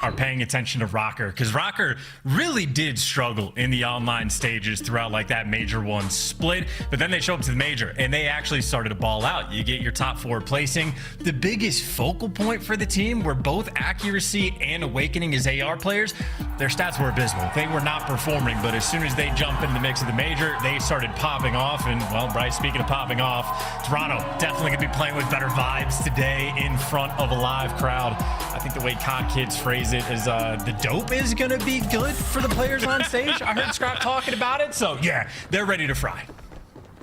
are paying attention to Rokkr, because Rokkr really did struggle in the online stages throughout like that Major 1 split, but then they show up to the Major and they actually started to ball out. You get your top 4 placing. The biggest focal point for the team where both Accuracy and Awakening as AR players, their stats were abysmal. They were not performing, but as soon as they jump in the mix of the Major, they started popping off. And well, Bryce, speaking of popping off, Toronto definitely gonna be playing with better vibes today in front of a live crowd. I think the way COD Kids phrase it is the dope is gonna be good for the players on stage. I heard Scrap talking about it, so yeah, they're ready to fry.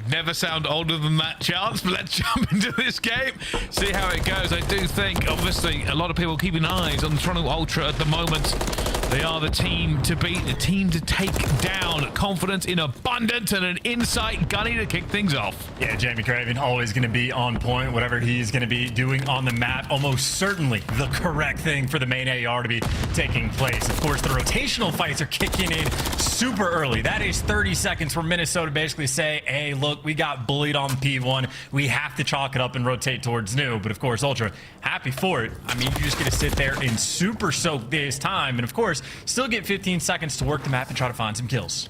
Never sound older than that, Chance, but let's jump into this game, see how it goes. I do think, obviously, a lot of people keeping eyes on the Toronto Ultra at the moment. They are the team to beat, the team to take down. Confidence in abundance and an insight gunny to kick things off. Yeah, Jamie Craven always going to be on point. Whatever he's going to be doing on the map, almost certainly the correct thing for the main AR to be taking place. Of course, the rotational fights are kicking in super early. That is 30 seconds for Minnesota basically say, hey, look, we got bullied on P1. We have to chalk it up and rotate towards new. But of course, Ultra, happy for it. I mean, you just get to sit there and super soak this time. And of course, still get 15 seconds to work the map and try to find some kills.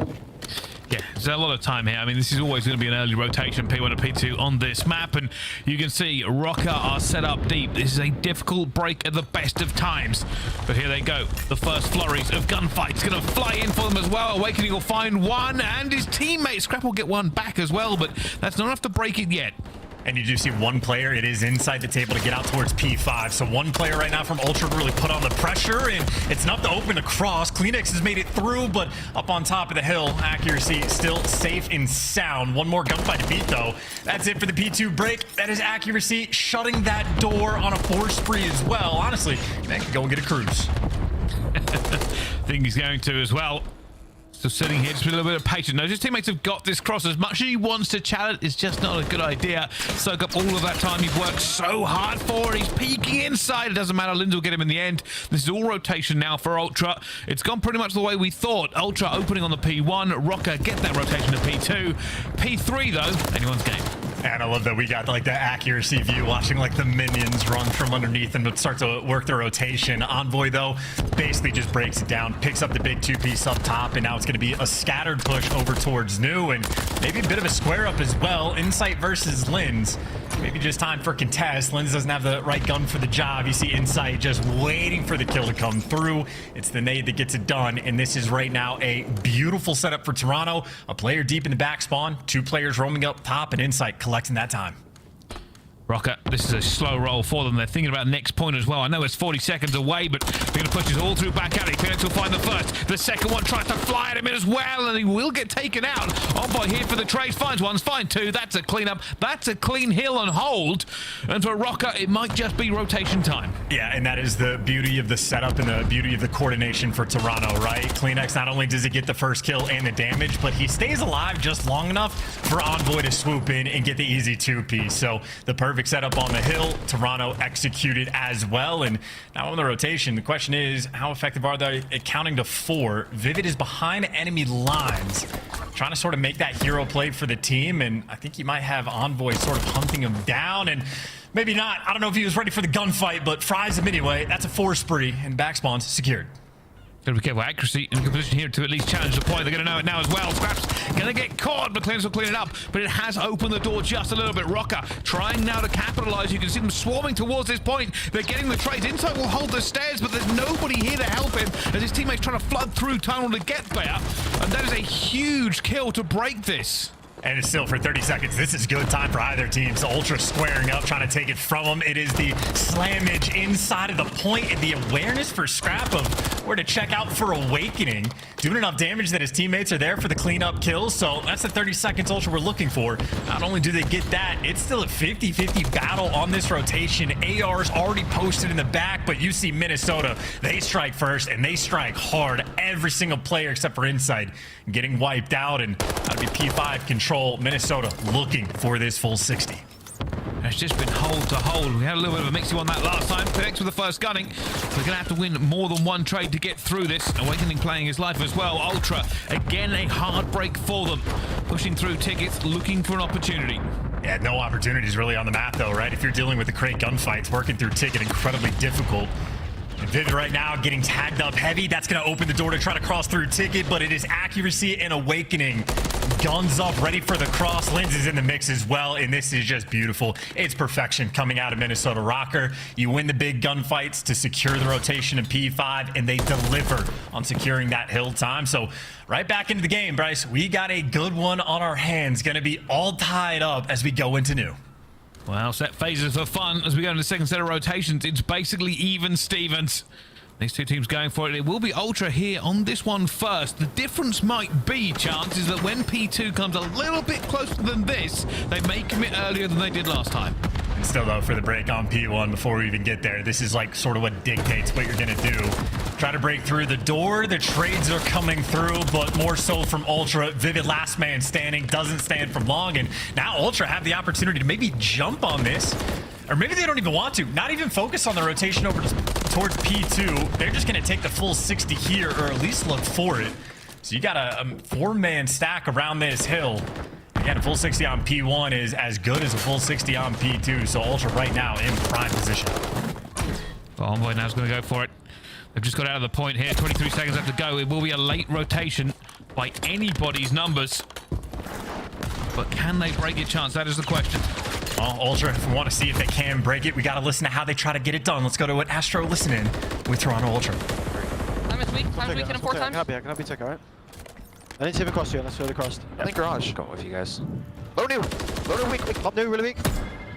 Yeah, there's a lot of time here. I mean, this is always going to be an early rotation, P1 and P2 on this map, and you can see Rokkr are set up deep. This is a difficult break at the best of times, but here they go. The first flurries of gunfights going to fly in for them as well. Awakening will find one, and his teammate Scrap will get one back as well, but that's not enough to break it yet. And you do see one player, it is inside the table to get out towards P5. So one player right now from Ultra really put on the pressure, and it's enough to open across. Kleenex has made it through, but up on top of the hill, Accuracy still safe and sound. One more gunfight to beat, though. That's it for the P2 break. That is Accuracy shutting that door on a 4 spree as well. Honestly, man can go and get a cruise. Think he's going to as well. So sitting here just with a little bit of patience. No, his teammates have got this cross. As much as he wants to challenge, it's just not a good idea. Soak up all of that time you've worked so hard for. He's peeking inside. It doesn't matter. Linz will get him in the end. This is all rotation now for Ultra. It's gone pretty much the way we thought. Ultra opening on the P1. Rokkr get that rotation to P2. P3, though, anyone's game. And I love that we got like the Accuracy view, watching like the minions run from underneath and start to work the rotation. Envoy, though, basically just breaks it down, picks up the big 2-piece up top, and now it's going to be a scattered push over towards new, and maybe a bit of a square up as well. Insight versus Linz. Maybe just time for contest. Linz doesn't have the right gun for the job. You see Insight just waiting for the kill to come through. It's the nade that gets it done, and this is right now a beautiful setup for Toronto. A player deep in the back spawn, 2 players roaming up top, and Insight collecting that time. Rokkr, this is a slow roll for them. They're thinking about next point as well. I know it's 40 seconds away, but they're going to push this all through back alley. Kleenex will find the first. The second one tries to fly at him as well, and he will get taken out. Envoy here for the trade. Finds one, finds 2. That's a cleanup. That's a clean hill and hold. And for Rokkr, it might just be rotation time. Yeah, and that is the beauty of the setup and the beauty of the coordination for Toronto, right? Kleenex, not only does he get the first kill and the damage, but he stays alive just long enough for Envoy to swoop in and get the easy 2-piece. So the perfect setup on the hill. Toronto executed as well, and now on the rotation, the question is, how effective are they at counting to 4? Vivid is behind enemy lines, trying to sort of make that hero play for the team, and I think he might have Envoy sort of hunting him down, and maybe not. I don't know if he was ready for the gunfight, but fries him anyway. That's a 4 spree, and back spawns secured. Gotta be careful. Accuracy in a good position here to at least challenge the point. They're going to know it now as well. Scrap's going to get caught, but Kleenex will clean it up. But it has opened the door just a little bit. Rokkr trying now to capitalize. You can see them swarming towards this point. They're getting the trades. Insight will hold the stairs, but there's nobody here to help him as his teammates trying to flood through tunnel to get there. And that is a huge kill to break this. And it's still for 30 seconds. This is good time for either team. So Ultra squaring up, trying to take it from him. It is the slammage inside of the point, and the awareness for Scrap of where to check out for Awakening. Doing enough damage that his teammates are there for the cleanup kills. So that's the 30 seconds Ultra we're looking for. Not only do they get that, it's still a 50-50 battle on this rotation. AR's already posted in the back, but you see Minnesota, they strike first, and they strike hard. Every single player except for Insight getting wiped out, and that'd be P5 control. Minnesota looking for this full 60. It's just been hold to hold. We had a little bit of a mixy one that last time. Kleenex with the first gunning. They're going to have to win more than one trade to get through this. Awakening playing his life as well. Ultra, again, a hard break for them. Pushing through tickets, looking for an opportunity. Yeah, no opportunities really on the map though, right? If you're dealing with the crate gunfights, working through ticket, incredibly difficult. Vivid right now getting tagged up heavy. That's going to open the door to try to cross through Ticket, but it is accuracy and awakening. Guns up, ready for the cross. Linz is in the mix as well, and this is just beautiful. It's perfection coming out of Minnesota Rokkr. You win the big gunfights to secure the rotation in P5, and they deliver on securing that hill time. So right back into the game, Bryce. We got a good one on our hands. Going to be all tied up as we go into new. Well, set phases for fun as we go into the second set of rotations. It's basically even Stevens. These two teams going for it. It will be Ultra here on this one first. The difference might be, Chance, is that when P2 comes a little bit closer than this, they may commit earlier than they did last time. And still, though, for the break on P1 before we even get there, this is like sort of what dictates what you're going to do. Try to break through the door. The trades are coming through, but more so from Ultra. Vivid last man standing, doesn't stand for long, and now Ultra have the opportunity to maybe jump on this. Or maybe they don't even want to. Not even focus on the rotation over towards P2. They're just going to take the full 60 here, or at least look for it. So you got a 4-man stack around this hill. Again, a full 60 on P1 is as good as a full 60 on P2. So Ultra right now in prime position. Well, Envoy now is going to go for it. They've just got out of the point here. 23 seconds left to go. It will be a late rotation by anybody's numbers. But can they break it, Chance? That is the question. Well, Ultra, if we want to see if they can break it, we got to listen to how they try to get it done. Let's go to what Astro listening with Toronto Ultra. Time is weak. Time is weak in 4 times. I can be check, alright? I didn't see him across you, unless you're crossed. I think garage. Go with you guys. Low new weak. Top new, really weak.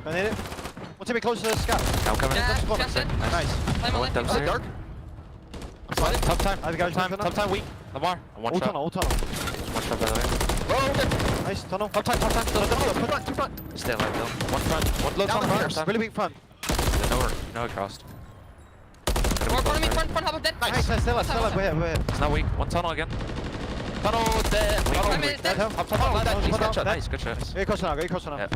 I need it. One team close to the scout. Now coming in. Yeah, just it. Nice. Time on Down left. dark. Top time. I have a guy Top time weak. Lamar. One all shot. tunnel, all tunnel. One shot by the way. Oh, Nice, tunnel. top time. Two front. Stay alive though. One front. One low Down tunnel. front. Really weak front. No it crossed. More front of me, front hop of dead. Nice, still up. We're here. It's not weak. One tunnel again. Tunnel dead. Time is dead. Up tunnel. Good shot. Nice. Good shot. Go across now, Yeah.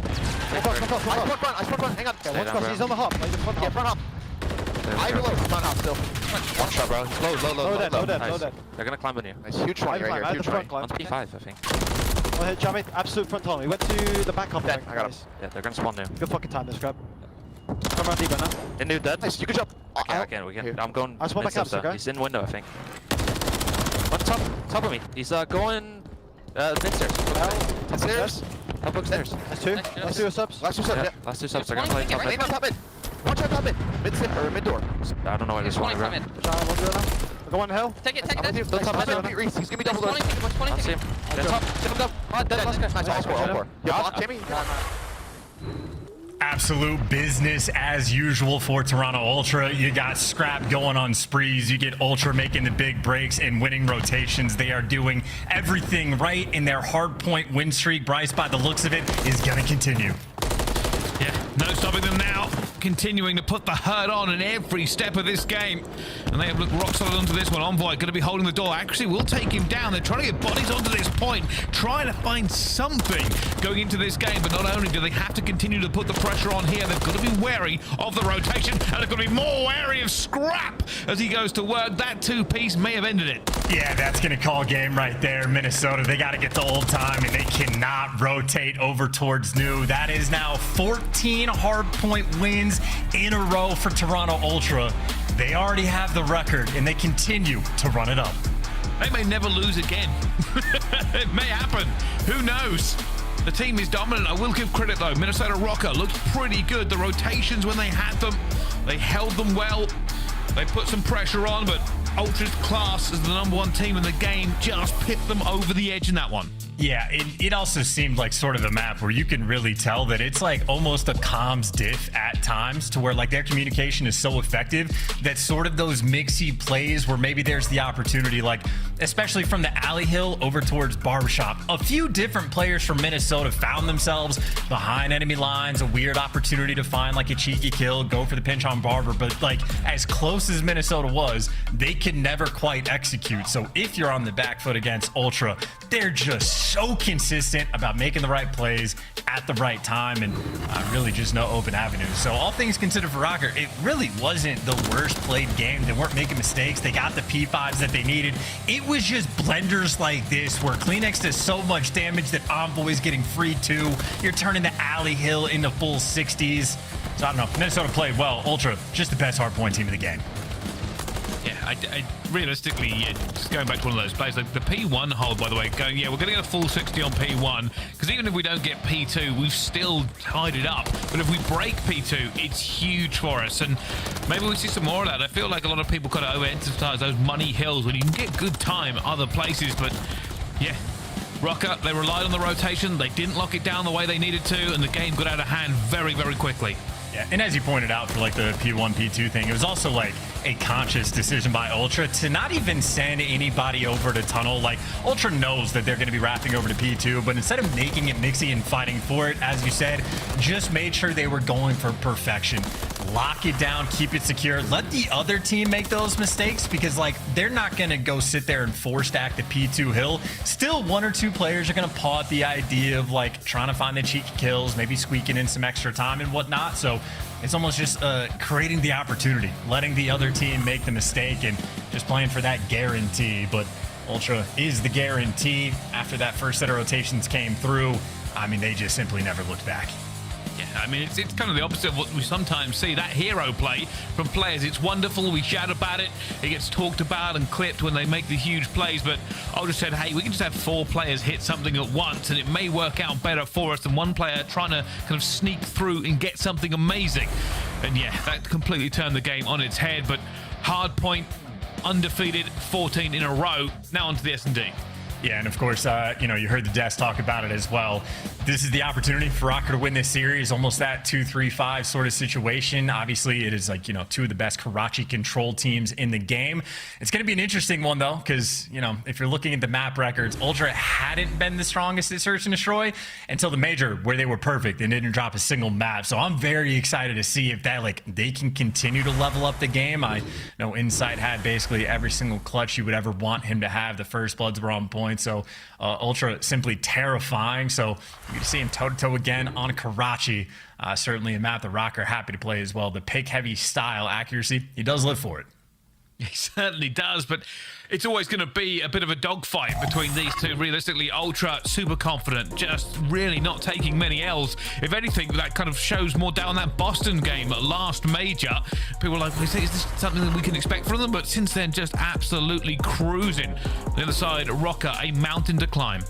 I spot front. Stay down, One cross, bro. he's on the hop. Yeah, front hop. I reload. Front hop still. One shot, bro. He's low. Low dead. Nice. They're gonna climb on you. Nice. Huge I had the front On climb. P5, I think. One hit, Jamie. Absolute front tunnel. He went to the back hop. Dead. I got him. Yeah, they're gonna spawn new. Good fucking time, this grab. Come around deeper now. In new dead. Nice. You can jump. I can. We can. I'm going. I spawned my caps, okay? He's in window, I think. On top of me. He's going mid-stairs. Upstairs. Top upstairs. That's two. Nice, Let's do a subs. Last two subs. They're gonna play top mid. Top mid. Watch out top mid. Mid door. I don't know why they're spawning, bro. Mid. We'll do it now. We'll go on the hill. Take it. Don't top mid. Reese. He's gonna be double door. I see him. Yeah, top. Hit him up. Dead. Nice. All four. Yeah, block Timmy. Absolute business as usual for Toronto Ultra. You got Scrap going on sprees. You get Ultra making the big breaks and winning rotations. They are doing everything right, in their hard point win streak, Bryce, by the looks of it, is going to continue. Yeah, no stopping them now. Continuing to put the hurt on in every step of this game. And they have looked rock solid onto this one. Envoy going to be holding the door. Actually, will take him down. They're trying to get bodies onto this point, trying to find something going into this game. But not only do they have to continue to put the pressure on here, they've got to be wary of the rotation. And they've got to be more wary of Scrap as he goes to work. That two-piece may have ended it. Yeah, that's going to call game right there. Minnesota, they got to get to old time, and they cannot rotate over towards new. That is now 14 hard point wins in a row for Toronto Ultra. They already have the record, and they continue to run it up. They may never lose again. It may happen. Who knows? The team is dominant. I will give credit, though. Minnesota Rokkr looked pretty good. The rotations, when they had them, they held them well. They put some pressure on, but Ultra's class as the #1 team in the game just pipped them over the edge in that one. Yeah, it also seemed like sort of a map where you can really tell that it's like almost a comms diff at times, to where like their communication is so effective that sort of those mixy plays where maybe there's the opportunity, like especially from the alley hill over towards Barbershop, a few different players from Minnesota found themselves behind enemy lines, a weird opportunity to find like a cheeky kill, go for the pinch on Barber, but like as close as Minnesota was, they could never quite execute. So if you're on the back foot against Ultra, they're just so consistent about making the right plays at the right time, and really just no open avenues. So all things considered for Rokkr, it really wasn't the worst played game. They weren't making mistakes. They got the P5s that they needed. It was just blenders like this where Kleenex does so much damage that Envoy is getting free too. You're turning the alley hill into full 60s. So I don't know. Minnesota played well. Ultra, just the best hardpoint team in the game. realistically, just going back to one of those plays, like the P1 hold, by the way, going, yeah, we're going to get a full 60 on P1, because even if we don't get P2, we've still tied it up. But if we break P2, it's huge for us, and maybe we see some more of that. I feel like a lot of people kind of overemphasize those money hills when you can get good time other places, but yeah. Rokkr, they relied on the rotation, they didn't lock it down the way they needed to, and the game got out of hand very, very quickly. Yeah, and as you pointed out for like the P1, P2 thing, it was also like a conscious decision by Ultra to not even send anybody over to tunnel. Like, Ultra knows that they're going to be wrapping over to P2, but instead of making it mixy and fighting for it, as you said, just made sure they were going for perfection. Lock it down, keep it secure, let the other team make those mistakes, because like they're not going to go sit there and force stack the P2 hill. Still, one or two players are going to paw at the idea of like trying to find the cheeky kills, maybe squeaking in some extra time and whatnot. So it's almost just creating the opportunity, letting the other team make the mistake and just playing for that guarantee. But Ultra is the guarantee. After that first set of rotations came through, I mean, they just simply never looked back. Yeah, I mean, it's kind of the opposite of what we sometimes see. That hero play from players, it's wonderful. We shout about it. It gets talked about and clipped when they make the huge plays. But I just said, hey, we can just have 4 players hit something at once, and it may work out better for us than one player trying to kind of sneak through and get something amazing. And yeah, that completely turned the game on its head. But hard point, undefeated, 14 in a row. Now onto the S&D. Yeah, and of course, you know, you heard the Des talk about it as well. This is the opportunity for Rokkr to win this series, almost that 2-3-5 sort of situation. Obviously, it is like, you know, 2 of the best Karachi control teams in the game. It's going to be an interesting one, though, because, you know, if you're looking at the map records, Ultra hadn't been the strongest at Search and Destroy until the Major, where they were perfect and didn't drop a single map. So I'm very excited to see if that, like, they can continue to level up the game. I know Insight had basically every single clutch you would ever want him to have. The first bloods were on point. So Ultra simply terrifying. So you see him toe-to-toe again on Karachi. Certainly a map that Rokkr happy to play as well. The pick-heavy style accuracy, he does live for it. He certainly does, but it's always going to be a bit of a dogfight between these two. Realistically, Ultra super confident, just really not taking many L's. If anything, that kind of shows more down that Boston game last Major. People are like, is this something that we can expect from them? But since then, just absolutely cruising. On the other side, Rokkr, a mountain to climb.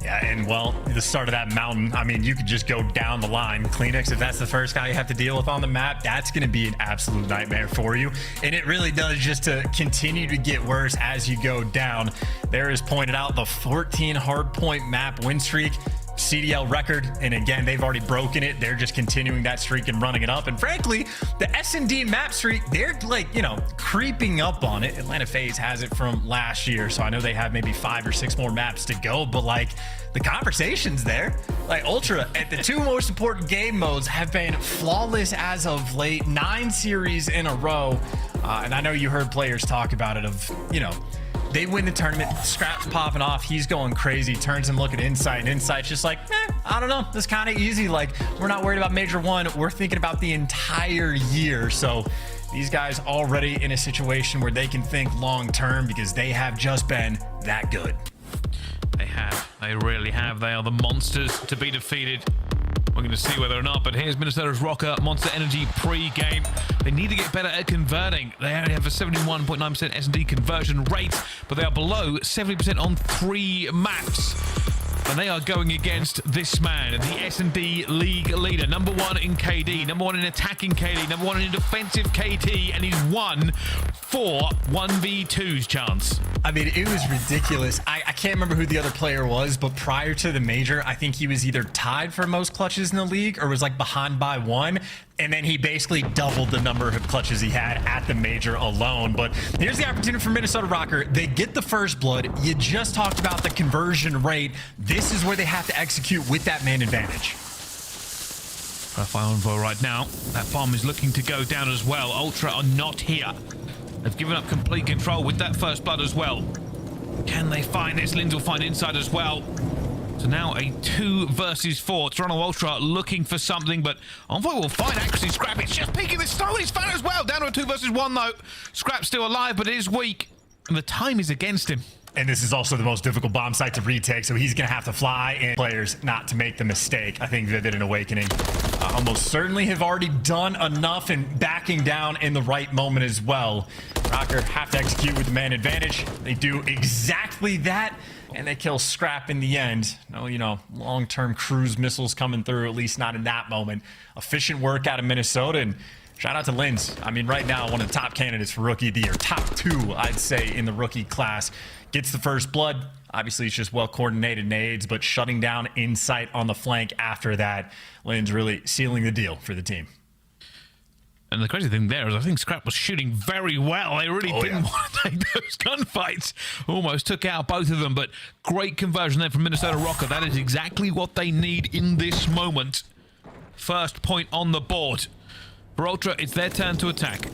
Yeah, and well, the start of that mountain, I mean, you could just go down the line. Kleenex, if that's the first guy you have to deal with on the map, that's going to be an absolute nightmare for you. And it really does just to continue to get worse as you go down. There is pointed out the 14 hardpoint map win streak. CDL record, and again, they've already broken it. They're just continuing that streak and running it up. And frankly, the S&D map streak, they're like, you know, creeping up on it. Atlanta FaZe has it from last year, so I know they have maybe 5 or 6 more maps to go, but like the conversation's there. Like Ultra at the 2 most important game modes have been flawless as of late, 9 series in a row. And I know you heard players talk about it of, you know, they win the tournament, Scrap's popping off, he's going crazy, turns and look at Insight, and Insight's just like, I don't know, this kind of easy. Like, we're not worried about Major 1, we're thinking about the entire year. So these guys already in a situation where they can think long term because they have just been that good. They have. They really have. They are the monsters to be defeated. We're going to see whether or not, but here's Minnesota's Rokkr Monster Energy pre-game. They need to get better at converting. They only have a 71.9% S&D conversion rate, but they are below 70% on 3 maps. And they are going against this man, the S&D league leader, number 1 in KD, number 1 in attacking KD, number 1 in defensive KT, and he's won 4 1v2s, Chance. I mean, it was ridiculous. I can't remember who the other player was, but prior to the Major, I think he was either tied for most clutches in the league or was like behind by 1. And then he basically doubled the number of clutches he had at the Major alone. But here's the opportunity for Minnesota Rokkr. They get the first blood. You just talked about the conversion rate. This is where they have to execute with that man advantage. Profile info right now. That bomb is looking to go down as well. Ultra are not here. They've given up complete control with that first blood as well. Can they find this? Linz will find Inside as well. So now a 2 versus 4. Toronto Ultra looking for something, but Envoy will find actually Scrap. It's just peeking this stone. He's found as well. Down to a 2 versus 1 though. Scrap's still alive, but it is weak. And the time is against him. And this is also the most difficult bomb site to retake, so he's going to have to fly in players not to make the mistake. I think Vivid and Awakening almost certainly have already done enough in backing down in the right moment as well. Rokkr have to execute with the man advantage. They do exactly that, and they kill Scrap in the end. No, you know, long-term cruise missiles coming through, at least not in that moment. Efficient work out of Minnesota, and shout out to Linz. I mean, right now, one of the top candidates for Rookie of the Year. Top 2, I'd say, in the rookie class. Gets the first blood. Obviously, it's just well-coordinated nades, but shutting down Insight on the flank after that. Linz really sealing the deal for the team. And the crazy thing there is I think Scrap was shooting very well. They really didn't want to take those gunfights. Almost took out both of them, but great conversion there from Minnesota Rokkr. That is exactly what they need in this moment. First point on the board. For Ultra, it's their turn to attack.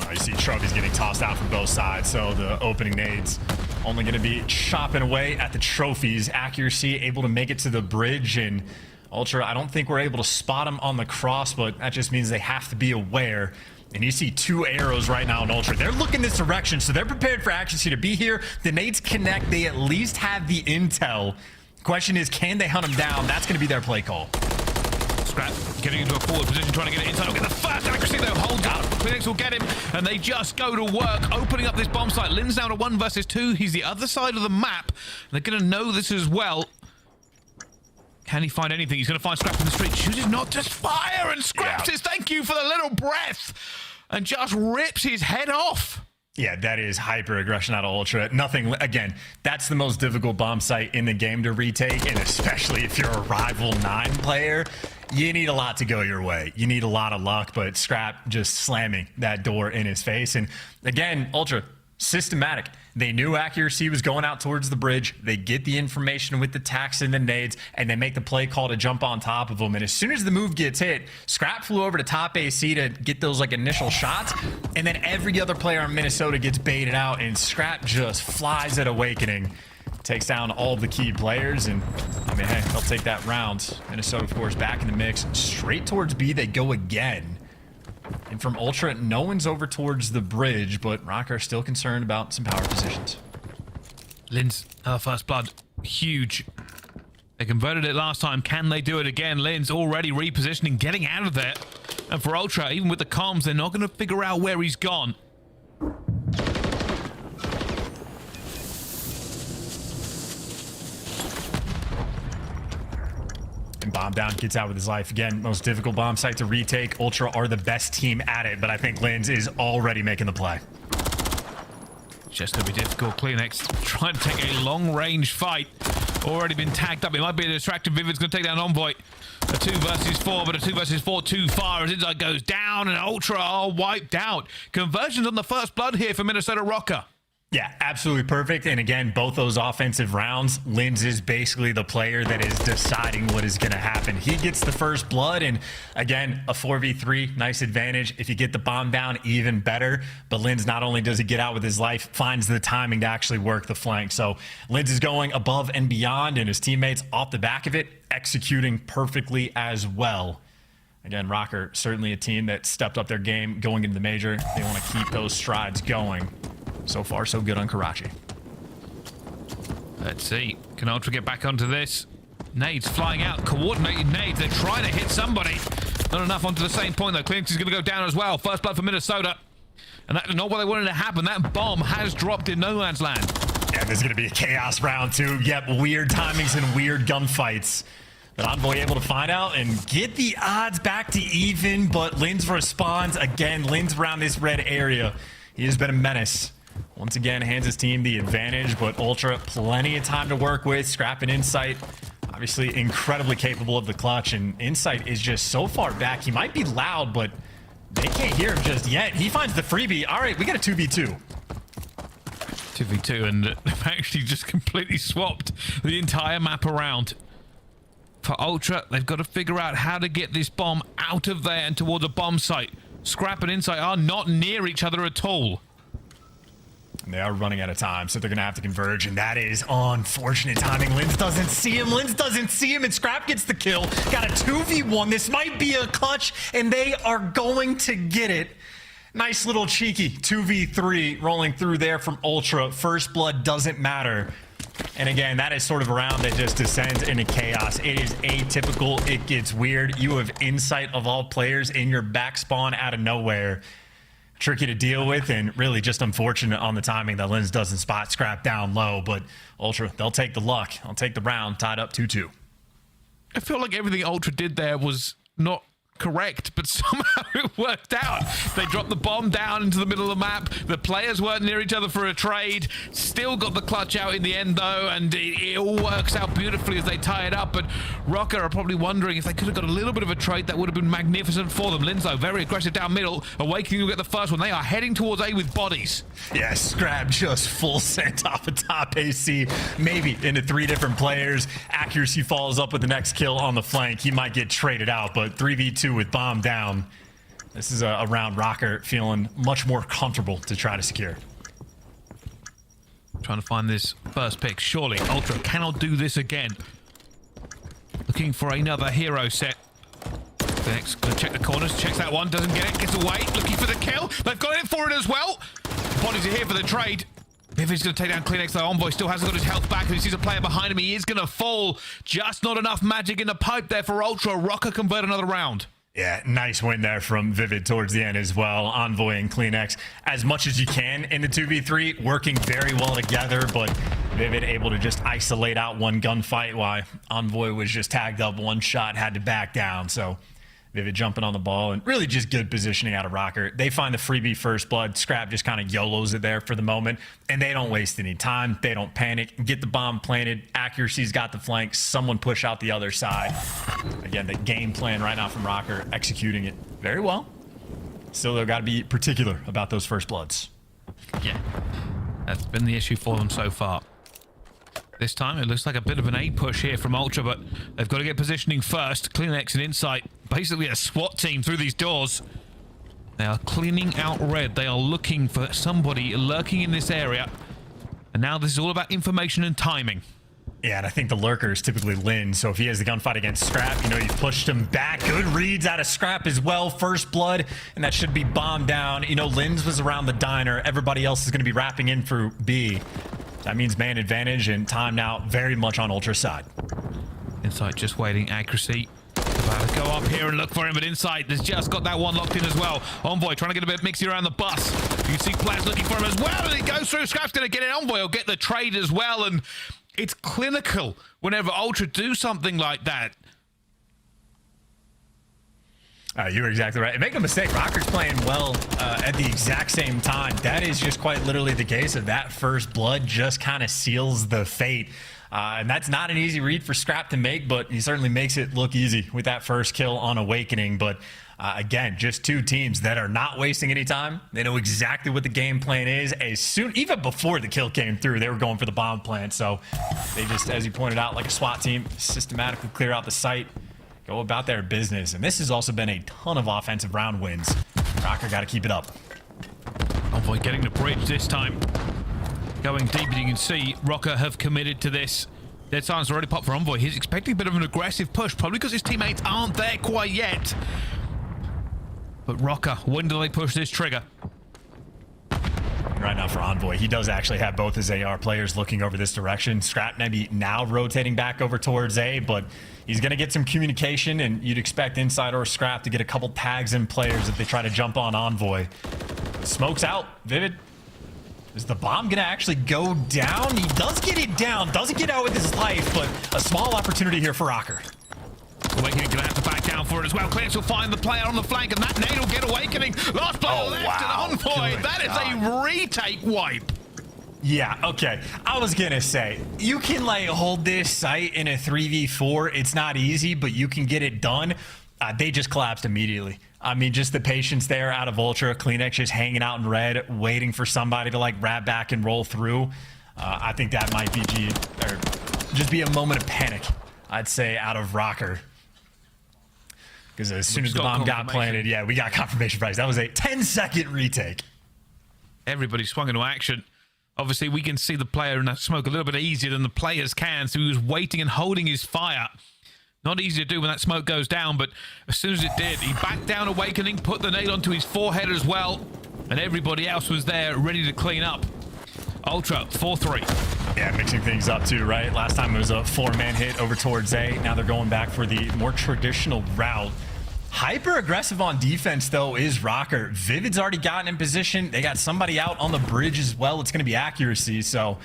You see trophies getting tossed out from both sides, so the opening nades only going to be chopping away at the trophies. Accuracy able to make it to the bridge, and Ultra, I don't think we're able to spot them on the cross, but that just means they have to be aware. And you see 2 arrows right now in Ultra. They're looking this direction, so they're prepared for accuracy to be here. The nades connect. They at least have the intel. Question is, can they hunt them down? That's going to be their play call. Scrap getting into a forward position, trying to get it inside. Will get the first accuracy, though. Hold up. Phoenix will get him, and they just go to work, opening up this bomb site. Lin's down to 1 versus 2. He's the other side of the map. They're going to know this as well. Can he find anything? He's going to find Scrap in the street. Chooses not to fire, and Scrap says thank you for the little breath, and just rips his head off. Yeah, that is hyper aggression out of Ultra. Nothing, again, that's the most difficult bomb site in the game to retake, and especially if you're a rival 9 player, you need a lot to go your way. You need a lot of luck, but Scrap just slamming that door in his face. And again, Ultra, systematic. They knew accuracy was going out towards the bridge. They get the information with the tax and the nades, and they make the play call to jump on top of them. And as soon as the move gets hit, Scrap flew over to top AC to get those like initial shots, and then every other player in Minnesota gets baited out, and Scrap just flies at Awakening. Takes down all of the key players, and I mean, hey, they'll take that round. Minnesota, of course, back in the mix. Straight towards B they go again. And from Ultra, no one's over towards the bridge, but Rokkr still concerned about some power positions. Linz, first blood, huge. They converted it last time. Can they do it again? Linz already repositioning, getting out of there. And for Ultra, even with the comms, they're not going to figure out where he's gone. And bomb down, gets out with his life. Again, most difficult bomb site to retake. Ultra are the best team at it, but I think Linz is already making the play. Just going to be difficult. Kleenex trying to take a long-range fight. Already been tagged up. It might be a distracted. Vivid's going to take down Envoy. A 2 versus 4, but a 2 versus 4 too far as Inside goes down, and Ultra are wiped out. Conversions on the first blood here for Minnesota Rokkr. Yeah, absolutely perfect. And again, both those offensive rounds, Linz is basically the player that is deciding what is going to happen. He gets the first blood, and again, a 4v3, nice advantage. If you get the bomb down, even better. But Linz, not only does he get out with his life, finds the timing to actually work the flank. So Linz is going above and beyond, and his teammates off the back of it, executing perfectly as well. Again, Rokkr, certainly a team that stepped up their game going into the major. They want to keep those strides going. So far, so good on Karachi. Let's see. Can Ultra get back onto this? Nades flying out. Coordinated nades. They're trying to hit somebody. Not enough onto the same point, though. Kleenex is going to go down as well. First blood for Minnesota. And that's not what they wanted to happen. That bomb has dropped in no man's land. Yeah, this is going to be a chaos round, too. Yep, weird timings and weird gunfights. But Envoy able to find out and get the odds back to even, but Linz responds. Again, Linz around this red area. He has been a menace. Once again, hands his team the advantage, but Ultra, plenty of time to work with. Scrap and Insight, obviously incredibly capable of the clutch, and Insight is just so far back. He might be loud, but they can't hear him just yet. He finds the freebie. All right, we got a 2v2. 2v2, and they've actually just completely swapped the entire map around. For Ultra, they've got to figure out how to get this bomb out of there and towards a bomb site. Scrap and Insight are not near each other at all. And they are running out of time, so they're going to have to converge, and that is unfortunate timing. Linz doesn't see him. Linz doesn't see him, and Scrap gets the kill. Got a 2v1. This might be a clutch, and they are going to get it. Nice little cheeky 2v3 rolling through there from Ultra. First blood doesn't matter. And again, that is sort of a round that just descends into chaos. It is atypical. It gets weird. You have insight of all players in your back spawn out of nowhere. Tricky to deal with, and really just unfortunate on the timing that Lens doesn't spot Scrap down low. But Ultra, they'll take the luck. I'll take the round, tied up 2-2. I feel like everything Ultra did there was not correct, but somehow it worked out. They dropped the bomb down into the middle of the map. The players weren't near each other for a trade. Still got the clutch out in the end, though, and it all works out beautifully as they tie it up. But Rokkr are probably wondering if they could have got a little bit of a trade. That would have been magnificent for them. Linzo, very aggressive down middle. Awakening will get the first one. They are heading towards A with bodies. Yeah, Scrap just full sent off a top AC, maybe into 3 different players. Accuracy follows up with the next kill on the flank. He might get traded out, but 3v2 with bomb down. This is a round Rokkr feeling much more comfortable to try to secure. Trying to find this first pick. Surely Ultra cannot do this again. Looking for another hero set. Next, gonna check the corners. Checks that one. Doesn't get it. Gets away. Looking for the kill. They've got it for it as well. Bodies are here for the trade. Vivid's going to take down CleanX, though. Envoy still hasn't got his health back. He sees a player behind him. He is going to fall. Just not enough magic in the pipe there for Ultra. Rokkr convert another round. Yeah, nice win there from Vivid towards the end as well. Envoy and CleanX, as much as you can in the 2v3, working very well together, but Vivid able to just isolate out one gunfight while Envoy was just tagged up one shot, had to back down. So Vivid jumping on the ball and really just good positioning out of Rokkr. They find the freebie first blood. Scrap just kind of YOLOs it there for the moment, and they don't waste any time. They don't panic. Get the bomb planted. Accuracy's got the flank. Someone push out the other side. Again, the game plan right now from Rokkr, executing it very well. Still, they've got to be particular about those first bloods. Yeah, that's been the issue for them so far. This time, it looks like a bit of an A push here from Ultra, but they've got to get positioning first. CleanX and Insight, basically a SWAT team through these doors. They are cleaning out red. They are looking for somebody lurking in this area. And now this is all about information and timing. Yeah, and I think the lurker is typically Lin, so if he has the gunfight against Scrap, you know, you've pushed him back. Good reads out of Scrap as well. First blood, and that should be bombed down. You know, Lin's was around the diner. Everybody else is going to be wrapping in for B. That means man advantage, and time now very much on Ultra's side. Insight just waiting. Accuracy. About to go up here and look for him, but Insight has just got that one locked in as well. Envoy trying to get a bit mixy around the bus. You can see players looking for him as well, and it goes through. Scrap's going to get it. Envoy will get the trade as well, and it's clinical whenever Ultra do something like that. You were exactly right. And make no mistake, Rokkr's playing well at the exact same time. That is just quite literally the case of that first blood just kind of seals the fate. And that's not an easy read for Scrap to make, but he certainly makes it look easy with that first kill on Awakening. But again, just 2 teams that are not wasting any time. They know exactly what the game plan is. As soon, even before the kill came through, they were going for the bomb plant. So they just, as you pointed out, like a SWAT team, systematically clear out the site, go about their business. And this has also been a ton of offensive round wins. Rokkr got to keep it up. Envoy getting the bridge this time. Going deep, and you can see Rokkr have committed to this. Dead silence already popped for Envoy. He's expecting a bit of an aggressive push, probably because his teammates aren't there quite yet. But Rokkr, when do they push this trigger? Right now for Envoy, he does actually have both his AR players looking over this direction. Scrap maybe now rotating back over towards A, but he's going to get some communication, and you'd expect Inside or Scrap to get a couple tags in players if they try to jump on Envoy. Smoke's out. Vivid. Is the bomb going to actually go down? He does get it down. Doesn't get out with his life, but a small opportunity here for Rokkr. Awakening gonna have to back down for it as well. CleanX will find the player on the flank, and that nade will get Awakening. Last player left, and Envoy. Good That is God. a retake wipe. Yeah, okay. I was gonna say, you can like hold this site in a 3v4. It's not easy, but you can get it done. They just collapsed immediately. I mean, just the patience there out of Ultra. CleanX just hanging out in red, waiting for somebody to like grab back and roll through. I think that might be just be a moment of panic, I'd say, out of Rokkr. Because as soon as the bomb got planted, yeah, we got confirmation price. That was a 10-second retake. Everybody swung into action. Obviously, we can see the player in that smoke a little bit easier than the players can, so he was waiting and holding his fire. Not easy to do when that smoke goes down, but as soon as it did, he backed down Awakening, put the nade onto his forehead as well, and everybody else was there ready to clean up. Ultra, 4-3. Yeah, mixing things up too, right? Last time it was a 4-man hit over towards A. Now they're going back for the more traditional route. Hyper aggressive on defense, though, is Rokkr. Vivid's already gotten in position. They got somebody out on the bridge as well. It's going to be accuracy, so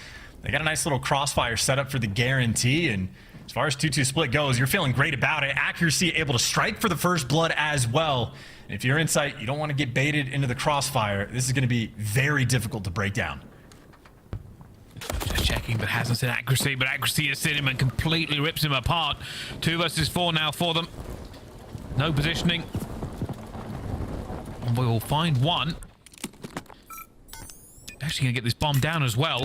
they got a nice little crossfire set up for the guarantee. And as far as 2-2 split goes, you're feeling great about it. Accuracy able to strike for the first blood as well. And if you're in sight, you don't want to get baited into the crossfire. This is going to be very difficult to break down. Just checking, but hasn't said accuracy, but accuracy has hit him and completely rips him apart. 2 versus 4 now for them. No positioning. We will find one. Actually going to get this bomb down as well.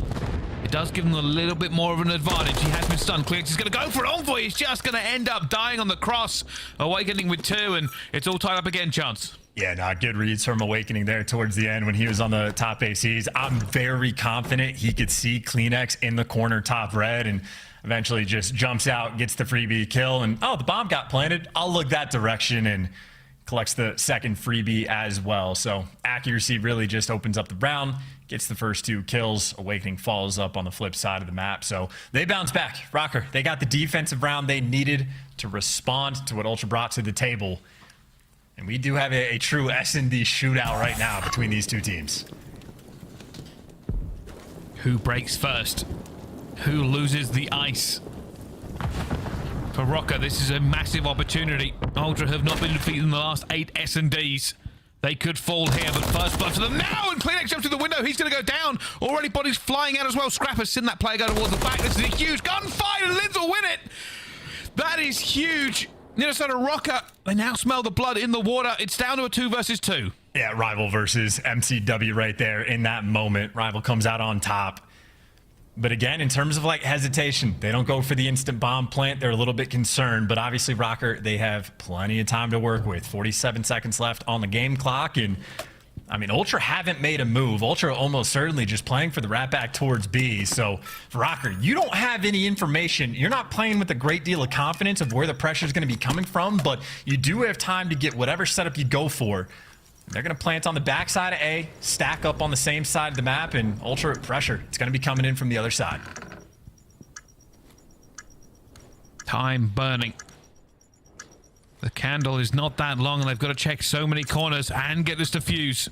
It does give him a little bit more of an advantage. He has been stunned. Clearx is going to go for it. Envoy is just going to end up dying on the cross. Awakening with 2, and it's all tied up again, Chance. Yeah, not good reads from Awakening there towards the end when he was on the top ACs. I'm very confident he could see CleanX in the corner top red and eventually just jumps out, gets the freebie kill, and oh, the bomb got planted. I'll look that direction and collects the second freebie as well. So accuracy really just opens up the round, gets the first 2 kills. Awakening follows up on the flip side of the map. So they bounce back. Rokkr, they got the defensive round they needed to respond to what Ultra brought to the table. And we do have a true S&D shootout right now between these 2 teams. Who breaks first? Who loses the ice? For Rokkr, this is a massive opportunity. Ultra have not been defeated in the last 8 S&Ds. They could fall here, but first blood for them now, and CleanX jumps through the window. He's going to go down. Already bodies flying out as well. Scrapper's seen that player go towards the back. This is a huge gunfight, and Linz will win it. That is huge. Minnesota Rokkr, they now smell the blood in the water. It's down to a 2 versus 2. Yeah, Rival versus MCW right there in that moment. Rival comes out on top. But again, in terms of like hesitation, they don't go for the instant bomb plant. They're a little bit concerned, but obviously Rokkr, they have plenty of time to work with. 47 seconds left on the game clock. And I mean, Ultra haven't made a move. Ultra almost certainly just playing for the rat back towards B. So for Rokkr, you don't have any information. You're not playing with a great deal of confidence of where the pressure is going to be coming from, but you do have time to get whatever setup you go for. They're going to plant on the backside of A, stack up on the same side of the map, and Ultra pressure. It's going to be coming in from the other side. Time burning. The candle is not that long, and they've got to check so many corners and get this defuse.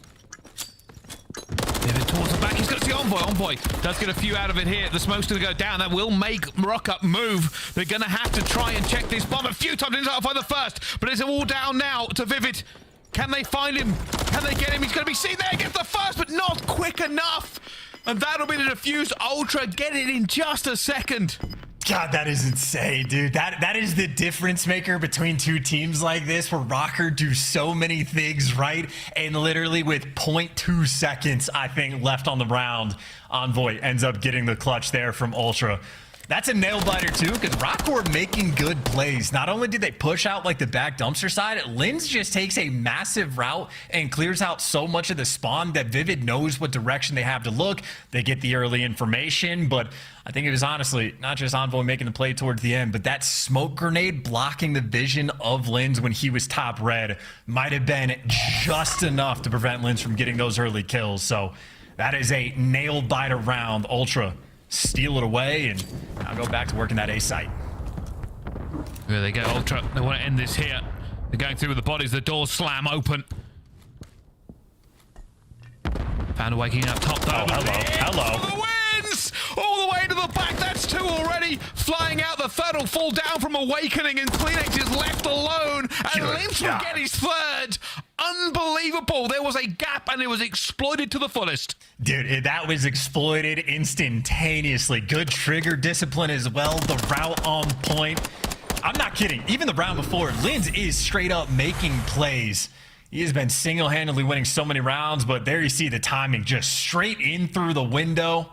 Pivot towards the back. He's got to see Envoy. Envoy does get a few out of it here. The smoke's going to go down. That will make Rokkr move. They're going to have to try and check this bomb a few times. Didn't find the first, but it's all down now to Vivid. Can they find him? Can they get him? He's going to be seen there. Gets the first, but not quick enough. And that'll be the defused. Ultra get it in just a second. God, that is insane, dude. That is the difference maker between 2 teams like this, where Rokkr do so many things right, and literally with 0.2 seconds, I think, left on the round, Envoy ends up getting the clutch there from Ultra. That's a nail biter too, because Rokkr making good plays. Not only did they push out like the back dumpster side, Linz just takes a massive route and clears out so much of the spawn that Vivid knows what direction they have to look. They get the early information, but I think it was honestly not just Envoy making the play towards the end, but that smoke grenade blocking the vision of Linz when he was top red might have been just enough to prevent Linz from getting those early kills. So that is a nail biter round. Ultra steal it away, and I'll go back to working that A site. There they go, Ultra. They want to end this here. They're going through with the bodies. The doors slam open. Found a waking up top though. Oh, hello. The wins! All the way to the back. That's 2 already. Flying out. The third will fall down from Awakening, and CleanX is left alone. And Linz will get his third. Unbelievable. There was a gap, and it was exploited to the fullest. Dude, that was exploited instantaneously. Good trigger discipline as well. The route on point. I'm not kidding. Even the round before, Linz is straight up making plays. He has been single-handedly winning so many rounds, but there you see the timing just straight in through the window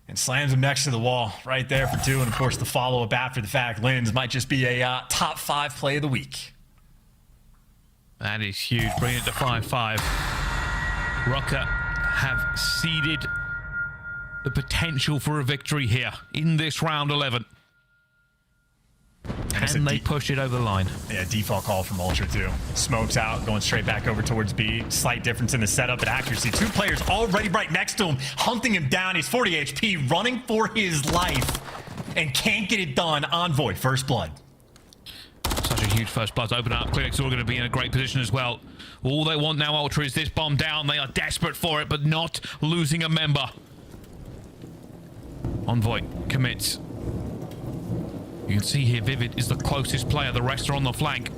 and slams him next to the wall right there for 2. And of course, the follow-up after the fact. Linz might just be a top 5 play of the week. That is huge. Bring it to 5-5. Rokkr have seeded the potential for a victory here in this round 11. Can they push it over the line? Yeah, default call from Ultra too. Smokes out, going straight back over towards B. Slight difference in the setup and accuracy. 2 players already right next to him, hunting him down. He's 40 HP, running for his life, and can't get it done. Envoy, first blood. Such a huge first blood to open up. Clinics are going to be in a great position as well. All they want now, Ultra, is this bomb down. They are desperate for it, but not losing a member. Envoy commits. You can see here Vivid is the closest player. The rest are on the flank.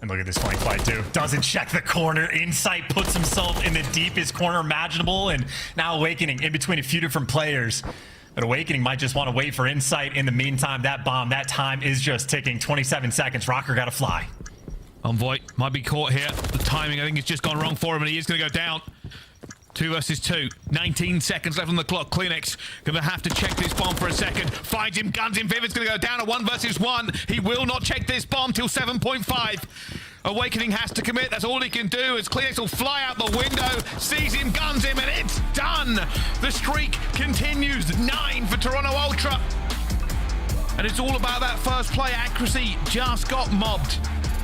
And look at this flank fight too. Doesn't check the corner. Insight puts himself in the deepest corner imaginable, and now Awakening in between a few different players. But Awakening might just want to wait for Insight. In the meantime, that bomb, that time is just ticking. 27 seconds. Rokkr got to fly. Envoy might be caught here. The timing, I think, has just gone wrong for him, and he is going to go down. 2 versus 2. 19 seconds left on the clock. Kleenex going to have to check this bomb for a second. Finds him, guns him. Vivid's going to go down at 1 versus 1. He will not check this bomb till 7.5. Awakening has to commit. That's all he can do as Kleenex will fly out the window, sees him, guns him, and it's done. The streak continues. 9 for Toronto Ultra. And it's all about that first play. Accuracy just got mobbed.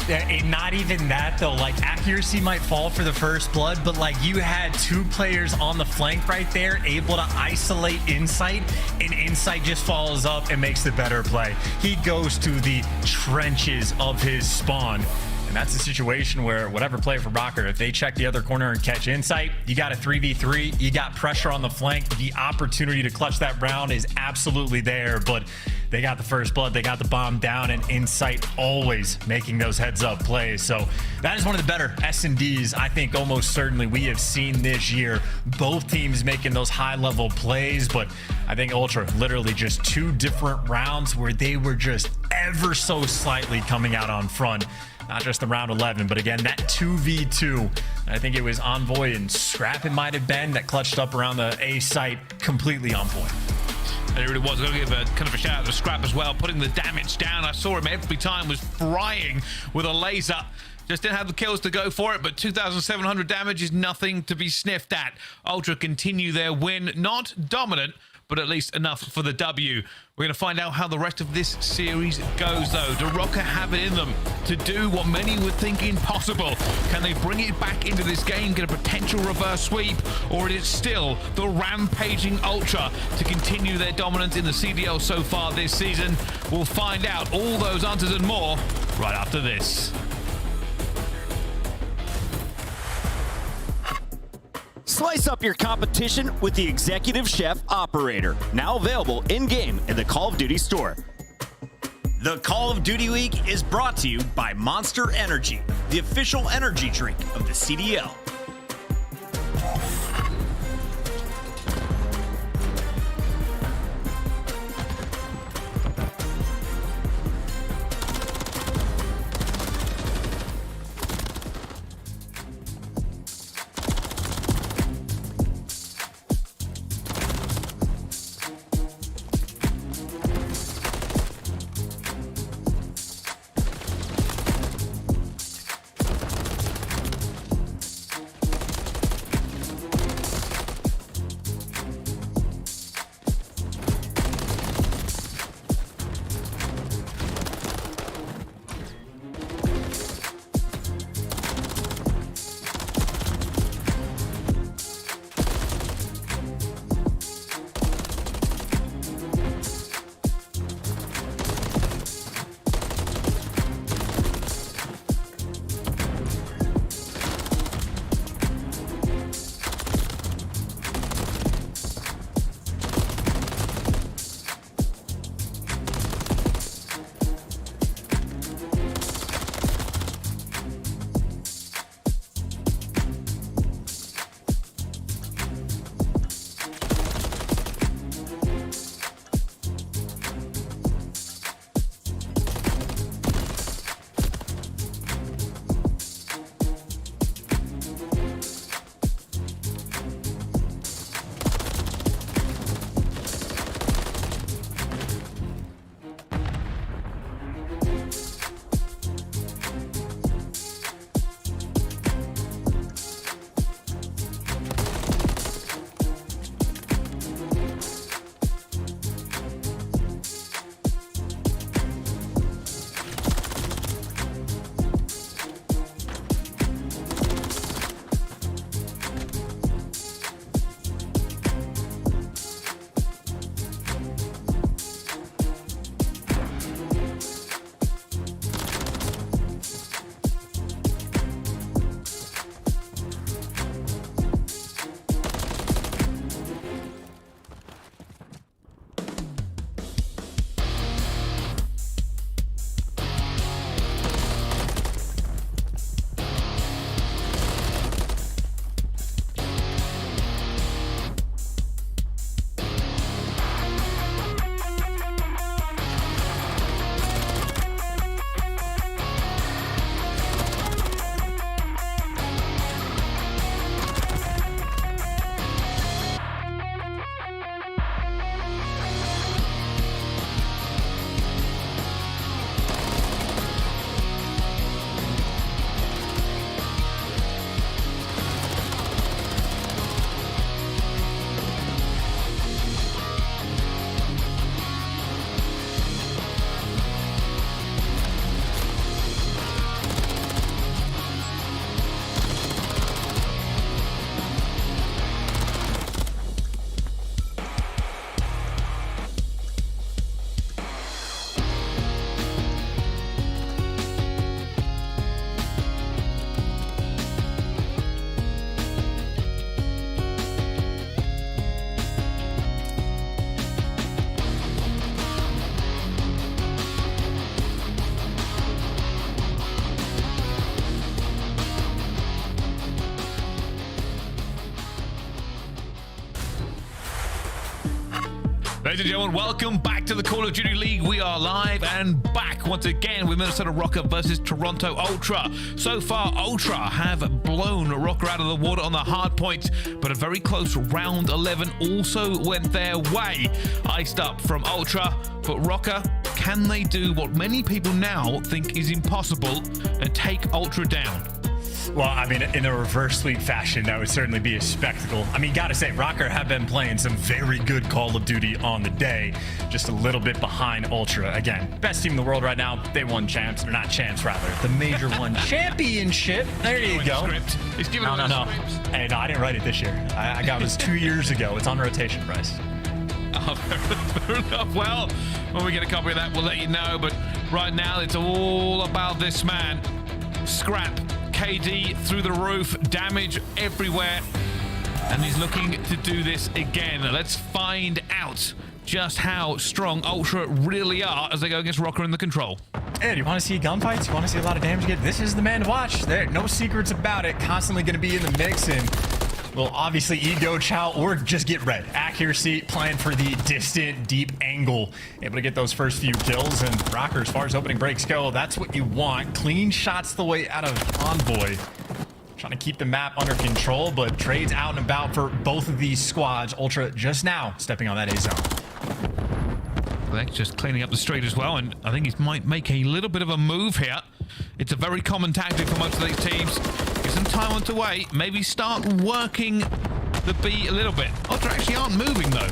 Yeah, and not even that though. Like, accuracy might fall for the first blood, but like, you had 2 players on the flank right there able to isolate Insight, and Insight just follows up and makes the better play. He goes to the trenches of his spawn. And that's a situation where whatever player for Rokkr, if they check the other corner and catch Insight, you got a 3v3, you got pressure on the flank. The opportunity to clutch that round is absolutely there, but they got the first blood, they got the bomb down, and Insight always making those heads-up plays. So that is one of the better S&Ds I think almost certainly we have seen this year. Both teams making those high-level plays, but I think Ultra literally just 2 different rounds where they were just ever so slightly coming out on front. Not just the round 11, but again, that 2v2. I think it was Envoy and Scrap it might have been that clutched up around the A site, completely on point. And it really was. I'm going to give a kind of a shout out to Scrap as well, putting the damage down. I saw him every time, was frying with a laser. Just didn't have the kills to go for it, but 2,700 damage is nothing to be sniffed at. Ultra continue their win. Not dominant, but at least enough for the W. We're going to find out how the rest of this series goes, though. Do Rokkr have it in them to do what many would think impossible? Can they bring it back into this game, get a potential reverse sweep, or is it still the rampaging Ultra to continue their dominance in the CDL so far this season? We'll find out all those answers and more right after this. Slice up your competition with the Executive Chef Operator, now available in-game in the Call of Duty store. The Call of Duty Week is brought to you by Monster Energy, the official energy drink of the CDL. Ladies and gentlemen, welcome back to the Call of Duty League. We are live and back once again with Minnesota Rokkr versus Toronto Ultra. So far, Ultra have blown Rokkr out of the water on the hard point, but a very close round 11 also went their way. Iced up from Ultra, but Rokkr, can they do what many people now think is impossible and take Ultra down? Well, I mean, in a reverse sweep fashion, that would certainly be a spectacle. I mean, gotta say, Rokkr have been playing some very good Call of Duty on the day, just a little bit behind Ultra. Again, best team in the world right now. They won champs, or not champs, rather. The Major One Championship. There you go. Script. He's giving No. Hey, no, I didn't write it this year. I got this 2 years ago. It's on rotation, Bryce. Oh, fair enough. Well, when we get a copy of that, we'll let you know. But right now, it's all about this man. Scrap. KD through the roof, damage everywhere, and he's looking to do this again. Let's find out just how strong Ultra really are as they go against Rokkr in the control. Hey, do you want to see gunfights? You want to see a lot of damage get? This is the man to watch. There, no secrets about it. Constantly going to be in the mix, and will obviously ego chow or just get red. Accuracy, playing for the distant, deep angle. Able to get those first few kills, and Rokkr, as far as opening breaks go, that's what you want. Clean shots the way out of Envoy. Trying to keep the map under control, but trades out and about for both of these squads. Ultra just now stepping on that A zone. They're just cleaning up the street as well, and I think he might make a little bit of a move here. It's a very common tactic for most of these teams. Get some time on to wait. Maybe start working the B a little bit. Ultra actually aren't moving, though.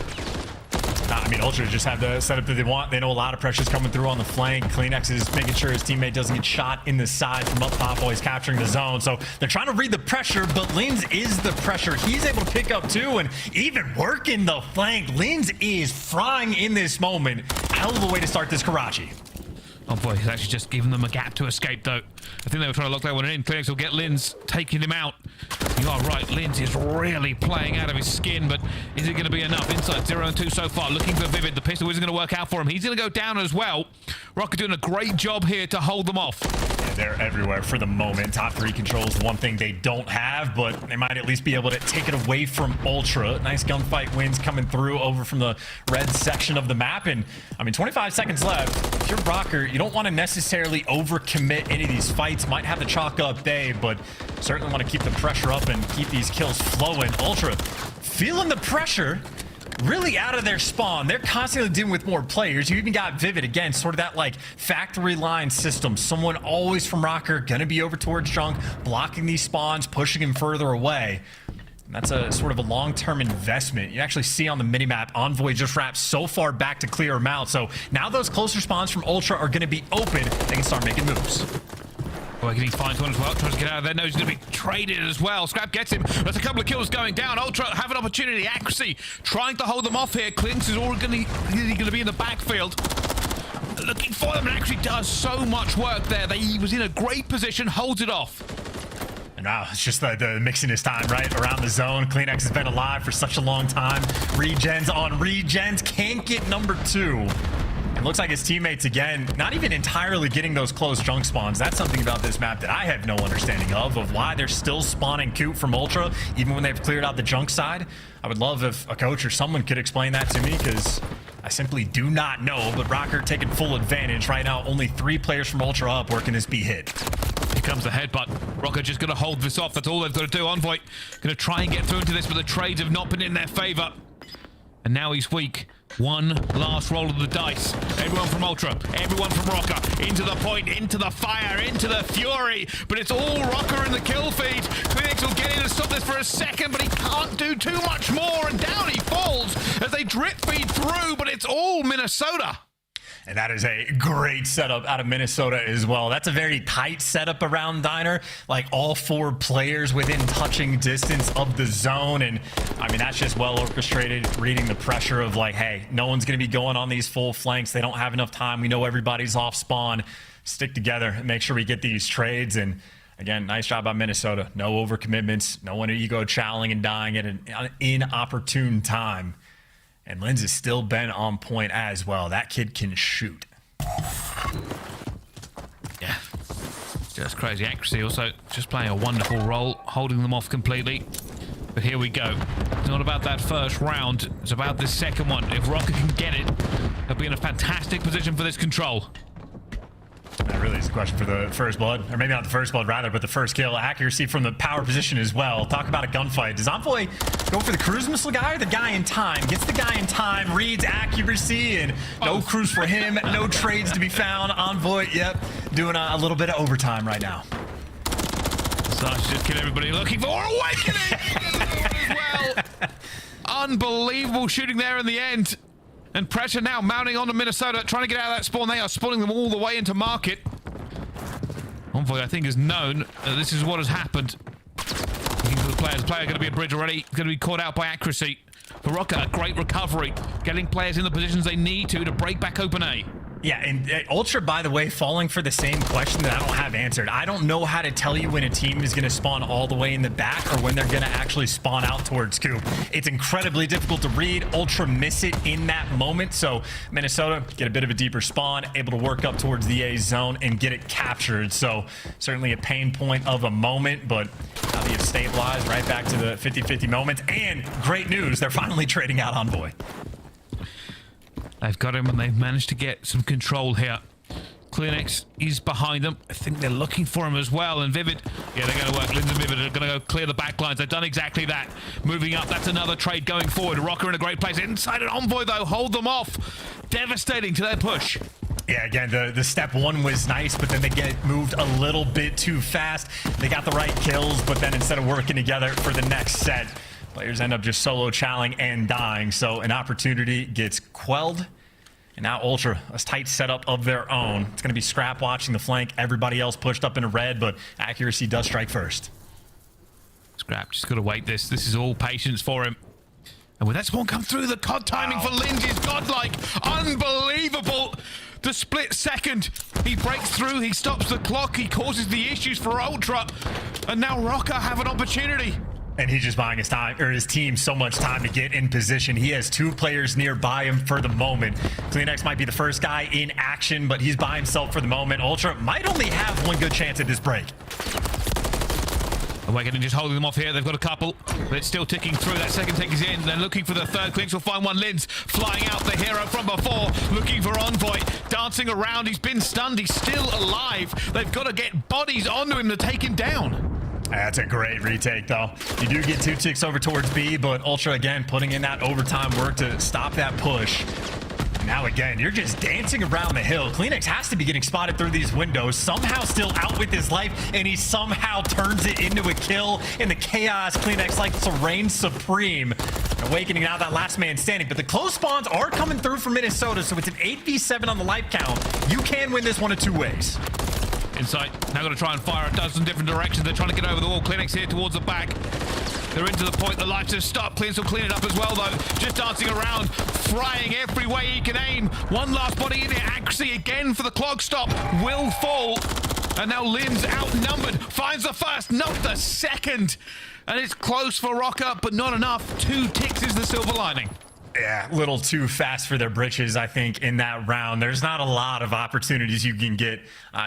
I mean, Ultra just have the setup that they want. They know a lot of pressure's coming through on the flank. Kleenex is making sure his teammate doesn't get shot in the side from up top while he's capturing the zone. So they're trying to read the pressure, but Linz is the pressure. He's able to pick up too, and even working the flank. Linz is frying in this moment. Hell of a way to start this Karachi. Oh boy, he's actually just giving them a gap to escape, though. I think they were trying to lock that one in. Kleenex will get Linz taking him out. You are right, Linz is really playing out of his skin, but is it going to be enough? Inside 0 and 2 so far, looking for Vivid. The pistol isn't going to work out for him. He's going to go down as well. Rokkr doing a great job here to hold them off. Yeah, they're everywhere for the moment. Top 3 controls the one thing they don't have, but they might at least be able to take it away from Ultra. Nice gunfight wins coming through over from the red section of the map, and I mean, 25 seconds left. If you're Rokkr, you don't want to necessarily overcommit any of these fights. Might have the chalk up day, but certainly want to keep the pressure up and keep these kills flowing. Ultra feeling the pressure, really out of their spawn. They're constantly dealing with more players. You even got Vivid again, sort of that like factory line system. Someone always from Rokkr gonna be over towards Junk, blocking these spawns, pushing him further away. And that's a sort of a long-term investment. You actually see on the minimap, Envoy just wrapped so far back to clear him out. So now those closer spawns from Ultra are gonna be open. They can start making moves. He finds one as well, tries to get out of there. Knows he's going to be traded as well. Scrap gets him. There's a couple of kills going down. Ultra have an opportunity. Accuracy trying to hold them off here. Klinks is all going to be in the backfield. Looking for them, and actually does so much work there. He was in a great position, holds it off. And wow, it's just the mixing his time, right? Around the zone. Kleenex has been alive for such a long time. Regens on regens. Can't get number 2. It looks like his teammates, again, not even entirely getting those close junk spawns. That's something about this map that I have no understanding of why they're still spawning Coop from Ultra, even when they've cleared out the junk side. I would love if a coach or someone could explain that to me, because I simply do not know. But Rokkr taking full advantage right now. Only 3 players from Ultra up working this B hit. Here comes the headbutt. Rokkr just going to hold this off. That's all they've got to do. Envoy going to try and get through into this, but the trades have not been in their favor. And now he's weak. One last roll of the dice. Everyone from Ultra, everyone from Rokkr, into the point, into the fire, into the fury. But it's all Rokkr in the kill feed. Kleenex will get in and stop this for a second, but he can't do too much more. And down he falls as they drip feed through, but it's all Minnesota. And that is a great setup out of Minnesota as well. That's a very tight setup around Diner. Like all 4 players within touching distance of the zone. And I mean, that's just well orchestrated, reading the pressure of like, hey, no one's going to be going on these full flanks. They don't have enough time. We know everybody's off spawn. Stick together and make sure we get these trades. And again, nice job by Minnesota. No overcommitments. No one ego chowing and dying at an inopportune time. And Linz has still been on point as well. That kid can shoot. Yeah, just crazy accuracy. Also, just playing a wonderful role, holding them off completely. But here we go. It's not about that first round. It's about this second one. If Rokkr can get it, they'll be in a fantastic position for this control. That really is a question for the first blood, or maybe not the first blood, rather, but the first kill. Accuracy from the power position as well. Talk about a gunfight. Does Envoy go for the cruise missile guy or the guy in time? Gets the guy in time, reads accuracy, and no cruise for him. No trades to be found. Envoy, yep, doing a little bit of overtime right now. Sarge just kill everybody looking for Awakening as well. Unbelievable shooting there in the end. And pressure now mounting onto Minnesota, trying to get out of that spawn. They are spawning them all the way into market. Envoy, I think, has known that this is what has happened. Looking for the players. Player going to be a bridge already. Going to be caught out by accuracy. For Rokkr, a great recovery. Getting players in the positions they need to break back open A. Yeah, and Ultra, by the way, falling for the same question that I don't have answered. I don't know how to tell you when a team is going to spawn all the way in the back or when they're going to actually spawn out towards Coop. It's incredibly difficult to read. Ultra miss it in that moment, so Minnesota get a bit of a deeper spawn, able to work up towards the A zone and get it captured. So certainly a pain point of a moment, but now they have stabilized right back to the 50-50 moments. And great news, they're finally trading out Envoy. They've got him and they've managed to get some control here. ClearNex is behind them. I think they're looking for him as well. And Vivid, yeah, they're going to work. Linz and Vivid are going to go clear the back lines. They've done exactly that. Moving up, that's another trade going forward. Rokkr in a great place. Inside an Envoy, though, hold them off. Devastating to their push. Yeah, again, the step one was nice, but then they get moved a little bit too fast. They got the right kills, but then instead of working together for the next set, players end up just solo challenging and dying. So an opportunity gets quelled. And now Ultra, a tight setup of their own. It's going to be Scrap watching the flank. Everybody else pushed up into red, but accuracy does strike first. Scrap just got to wait this. This is all patience for him. And with that spawn come through, the COD timing for Linz is godlike. Unbelievable. The split second. He breaks through. He stops the clock. He causes the issues for Ultra. And now Rokkr have an opportunity. And he's just buying his time, or his team, so much time to get in position. He has two players nearby him for the moment. ClearNex might be the first guy in action, but he's by himself for the moment. Ultra might only have one good chance at this break. Awakening just holding them off here. They've got a couple, but it's still ticking through. That second tick is in. They're looking for the third. ClearNex will find one. Linz flying out, the hero from before, looking for Envoy, dancing around. He's been stunned. He's still alive. They've got to get bodies onto him to take him down. That's a great retake, though. You do get two ticks over towards B, but Ultra, again, putting in that overtime work to stop that push. Now, again, you're just dancing around the hill. ClearNex has to be getting spotted through these windows, somehow still out with his life, and he somehow turns it into a kill. In the chaos, ClearNex likes to reign supreme. Awakening now that last man standing, but the close spawns are coming through for Minnesota, so it's an 8v7 on the life count. You can win this one of two ways. Inside, now got to try and fire a dozen different directions. They're trying to get over the wall. ClearNex here towards the back. They're into the point. The lights have stopped. ClearNex will clean it up as well, though. Just dancing around, frying every way he can aim. One last body in here. Accuracy again for the clock stop. Will fall. And now Linz outnumbered. Finds the first, not the second. And it's close for Rokkr, but not enough. 2 ticks is the silver lining. Yeah, a little too fast for their britches, I think, in that round. There's not a lot of opportunities you can get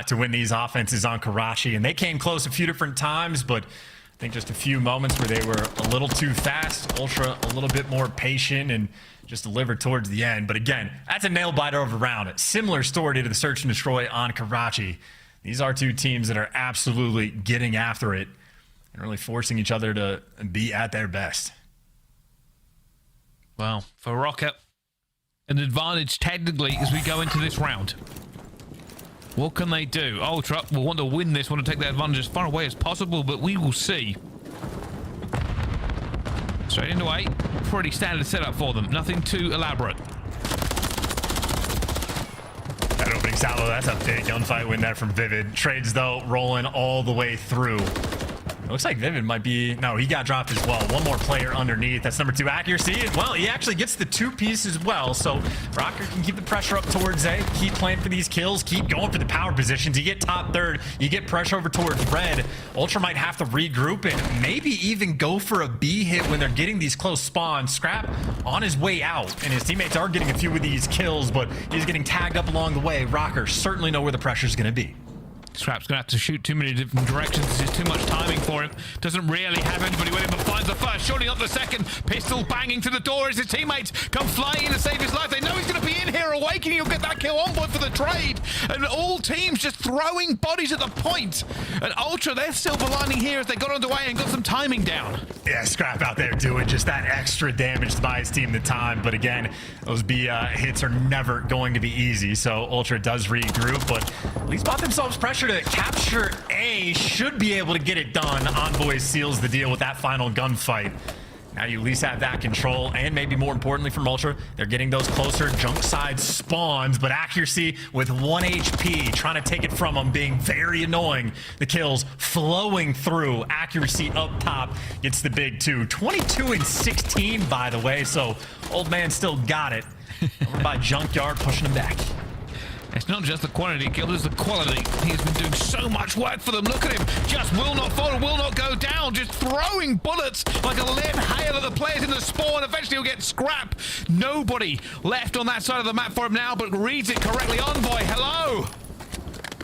to win these offenses on Karachi, and they came close a few different times, but I think just a few moments where they were a little too fast. Ultra a little bit more patient and just delivered towards the end. But again, that's a nail-biter of a round. Similar story to the search and destroy on Karachi. These are two teams that are absolutely getting after it and really forcing each other to be at their best. Well, for Rokkr, an advantage technically as we go into this round. What can they do? Ultra will want to win this, want to take that advantage as far away as possible, but we will see. Straight into A, pretty standard setup for them. Nothing too elaborate. That opening salvo, that's a big gunfight win there from Vivid. Trades, though, rolling all the way through. It looks like Vivid might be... No, he got dropped as well. One more player underneath. That's number 2 accuracy. And, well, he actually gets the 2-piece as well. So Rokkr can keep the pressure up towards A. Keep playing for these kills. Keep going for the power positions. You get top third. You get pressure over towards red. Ultra might have to regroup and maybe even go for a B hit when they're getting these close spawns. Scrap on his way out. And his teammates are getting a few of these kills, but he's getting tagged up along the way. Rokkr certainly know where the pressure is going to be. Scrap's going to have to shoot too many different directions. This is too much timing for him. Doesn't really have anybody with him, but finds the first. Surely not the second. Pistol banging to the door as his teammates come flying in to save his life. They know he's going to be in here. Awakening, he'll get that kill on board for the trade. And all teams just throwing bodies at the point. And Ultra, their silver lining here as they got underway and got some timing down. Yeah, Scrap out there doing just that extra damage to buy his team the time. But again, those B hits are never going to be easy. So Ultra does regroup, but at least bought themselves pressure to capture A. Should be able to get it done. Envoy seals the deal with that final gunfight. Now you at least have that control, and maybe more importantly from Ultra, they're getting those closer junk side spawns, but accuracy with 1 HP, trying to take it from them, being very annoying. The kills flowing through, accuracy up top, gets the big 2. 22 and 16, by the way, so old man still got it. Over by Junkyard, pushing him back. It's not just the quantity killed, it's the quality. He's been doing so much work for them. Look at him. Just will not fall, will not go down. Just throwing bullets like a lead hail at the players in the spawn. Eventually he'll get Scrap. Nobody left on that side of the map for him now, but reads it correctly. Envoy, hello.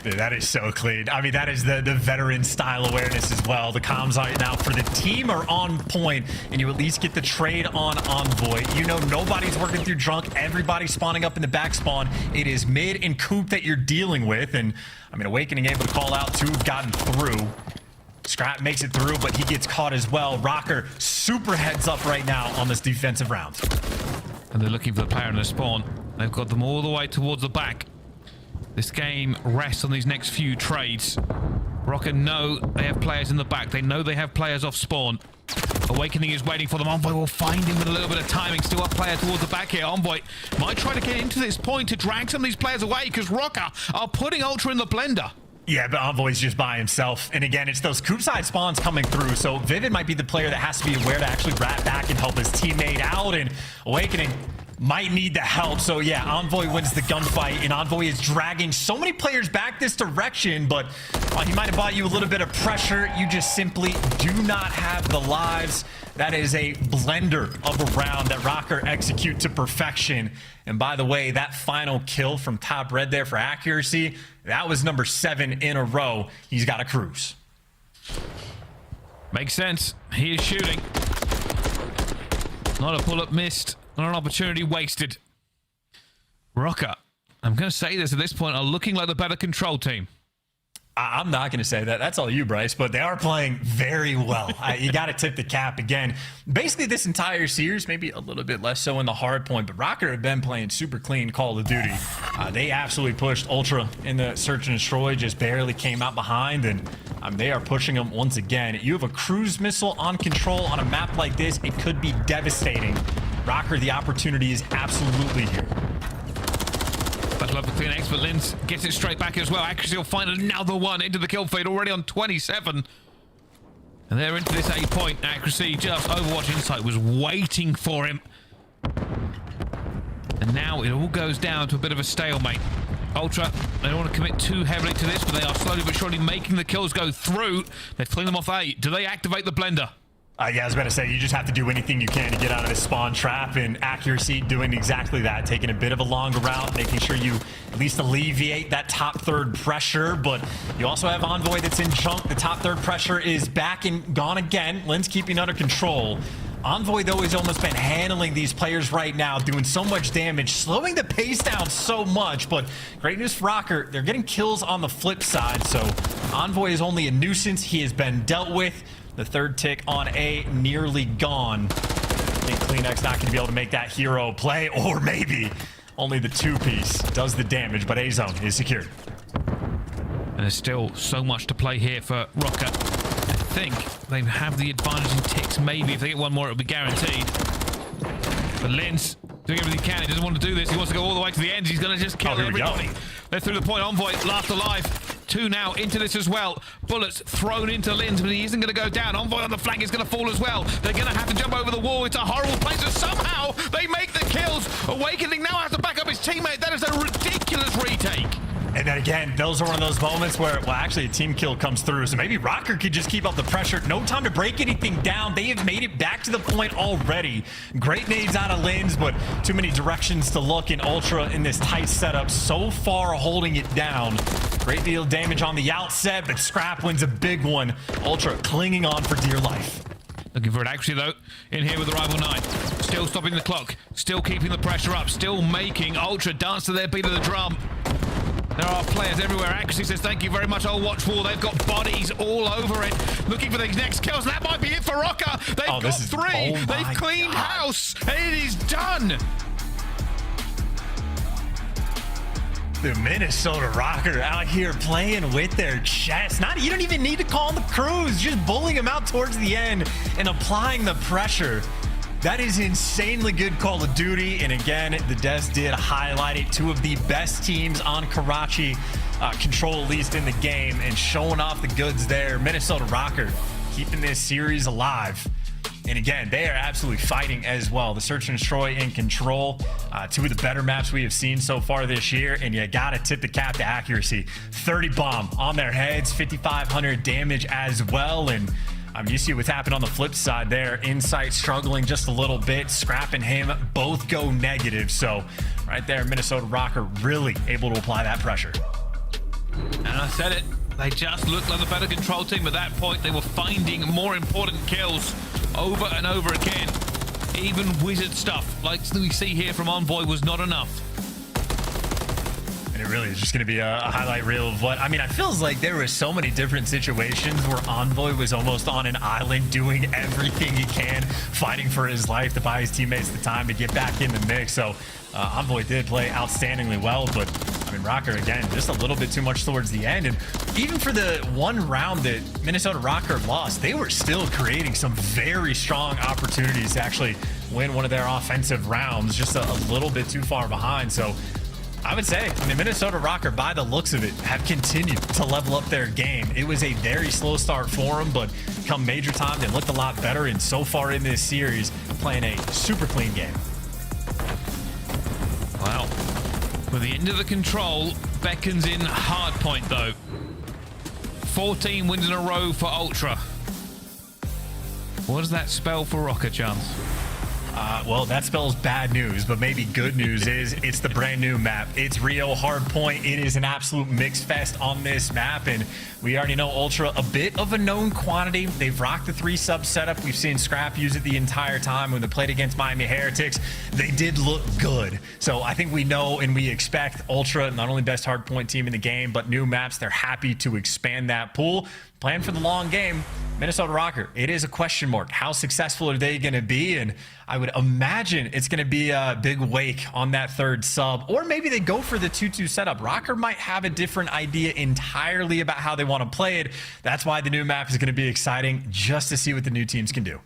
Dude, that is so clean. I mean, that is the veteran style awareness as well. The comms right now for the team are on point, and you at least get the trade on Envoy. You know nobody's working through Drunk. Everybody's spawning up in the back spawn. It is mid and Coop that you're dealing with, and I mean, Awakening able to call out 2 have gotten through. Scrap makes it through, but he gets caught as well. Rokkr super heads up right now on this defensive round. And they're looking for the player in the spawn. They've got them all the way towards the back. This game rests on these next few trades. Rokkr know they have players in the back. They know they have players off spawn. Awakening is waiting for them. Envoy will find him with a little bit of timing. Still up player towards the back here. Envoy might try to get into this point to drag some of these players away because Rokkr are putting Ultra in the blender. Yeah, but Envoy's just by himself. And again, it's those Coop side spawns coming through. So Vivid might be the player that has to be aware to actually wrap back and help his teammate out. And Awakening might need the help. So yeah, Envoy wins the gunfight, and Envoy is dragging so many players back this direction, but while he might have bought you a little bit of pressure, you just simply do not have the lives. That is a blender of a round that Rokkr execute to perfection. And by the way, that final kill from top red there for accuracy, that was number 7 in a row. He's got a cruise. Makes sense. He is shooting. Not a bullet missed. Not an opportunity wasted. Rokkr, I'm going to say this at this point, are looking like the better control team. I'm not going to say that. That's all you, Bryce, but they are playing very well. You got to tip the cap again. Basically, this entire series, maybe a little bit less so in the hard point, but Rokkr have been playing super clean Call of Duty. They absolutely pushed Ultra in the search and destroy, just barely came out behind, and they are pushing them once again. You have a cruise missile on control on a map like this. It could be devastating. Rokkr, the opportunity is absolutely here. That's love for clean X, but Linz gets it straight back as well. Accuracy will find another one into the kill feed, already on 27. And they're into this 8 point. Accuracy, just Overwatch Insight was waiting for him. And now it all goes down to a bit of a stalemate. Ultra, they don't want to commit too heavily to this, but they are slowly but surely making the kills go through. They fling them off A. Do they activate the blender? Yeah, I was about to say, you just have to do anything you can to get out of this spawn trap, and accuracy doing exactly that, taking a bit of a longer route, making sure you at least alleviate that top third pressure, but you also have Envoy that's in junk. The top third pressure is back and gone again. Linz keeping under control. Envoy, though, has almost been handling these players right now, doing so much damage, slowing the pace down so much, but great news for Rokkr, they're getting kills on the flip side, so Envoy is only a nuisance. He has been dealt with. The third tick on A nearly gone. I think CleanX not going to be able to make that hero play, or maybe only the 2-piece does the damage, but A zone is secured. And there's still so much to play here for Rokkr. I think they have the advantage in ticks. Maybe if they get one more, it'll be guaranteed. But Linz doing everything he can. He doesn't want to do this. He wants to go all the way to the end. He's going to just kill everybody. They're through the point. Envoy last alive. 2 now into this as well. Bullets thrown into Linz, but he isn't going to go down. Envoy on the flank is going to fall as well. They're going to have to jump over the wall. It's a horrible place, and somehow they make the kills. Awakening now has to back up his teammate. That is a ridiculous retake. And that again, those are one of those moments where, well, actually a team kill comes through. So maybe Rokkr could just keep up the pressure. No time to break anything down. They have made it back to the point already. Great nades out of lanes, but too many directions to look in Ultra in this tight setup. So far holding it down. Great deal of damage on the outset, but Scrap wins a big one. Ultra clinging on for dear life. Looking for it actually though, in here with the Rival 9. Still stopping the clock, still keeping the pressure up, still making Ultra dance to their beat of the drum. There are players everywhere. Accuracy says thank you very much, old Watchful. They've got bodies all over it, looking for these next kills. That might be it for Rokkr. They've got 3. They've cleaned house. It is done. The Minnesota Rokkr out here playing with their chest. You don't even need to call the crews, just bullying them out towards the end and applying the pressure. That is insanely good Call of Duty. And again, the devs did highlight it. 2 of the best teams on Karachi control, at least in the game, and showing off the goods there. Minnesota Rokkr keeping this series alive. And again, they are absolutely fighting as well. The Search and Destroy in Control, 2 of the better maps we have seen so far this year. And you gotta tip the cap to accuracy. 30 bomb on their heads, 5,500 damage as well. And I mean, you see what's happened on the flip side there. Insight struggling just a little bit. Scrap and him both go negative. So right there, Minnesota Rokkr really able to apply that pressure. And I said it. They just looked like the better control team at that point. They were finding more important kills over and over again. Even wizard stuff, like we see here from Envoy, was not enough. And it really is just going to be a highlight reel of what, I mean, it feels like there were so many different situations where Envoy was almost on an island doing everything he can, fighting for his life to buy his teammates the time to get back in the mix. So Envoy did play outstandingly well, but I mean, Rokkr, again, just a little bit too much towards the end. And even for the one round that Minnesota Rokkr lost, they were still creating some very strong opportunities to actually win one of their offensive rounds, just a little bit too far behind. So I would say, I mean, Minnesota Rokkr, by the looks of it, have continued to level up their game. It was a very slow start for them, but come major time, they looked a lot better. And so far in this series, playing a super clean game. Wow. With the end of the control, beckons in hard point though. 14 wins in a row for Ultra. What does that spell for Rokkr, Chance? Well, that spells bad news, but maybe good news is it's the brand new map. It's Rio Hardpoint. It is an absolute mix fest on this map, and we already know Ultra a bit of a known quantity. They've rocked the 3-sub setup. We've seen Scrap use it the entire time when they played against Miami Heretics. They did look good. So I think we know and we expect Ultra, not only best hardpoint team in the game, but new maps. They're happy to expand that pool. Plan for the long game. Minnesota Rokkr, it is a question mark. How successful are they going to be? And I would imagine it's going to be a big wake on that 3rd sub, or maybe they go for the 2-2 setup. Rokkr might have a different idea entirely about how they want to play it. That's why the new map is going to be exciting, just to see what the new teams can do.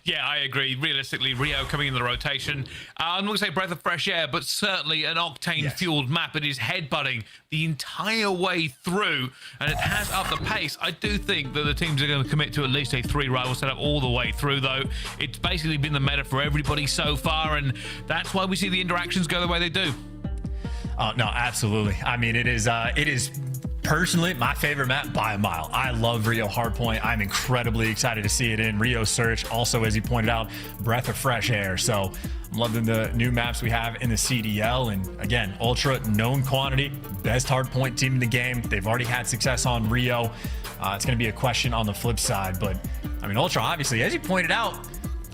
Yeah, I agree. Realistically, Rio coming in the rotation. I'm not going to say breath of fresh air, but certainly an octane-fueled map. It is headbutting the entire way through, and it has upped the pace. I do think that the teams are going to commit to at least a 3-rival setup all the way through, though. It's basically been the meta for everybody so far, and that's why we see the interactions go the way they do. No, absolutely. I mean, it is personally my favorite map by a mile. I love Rio Hardpoint. I'm incredibly excited to see it in Rio Search. Also, as you pointed out, breath of fresh air. So I'm loving the new maps we have in the CDL. And again, Ultra, known quantity, best hardpoint team in the game. They've already had success on Rio. It's going to be a question on the flip side. But I mean, Ultra, obviously, as you pointed out,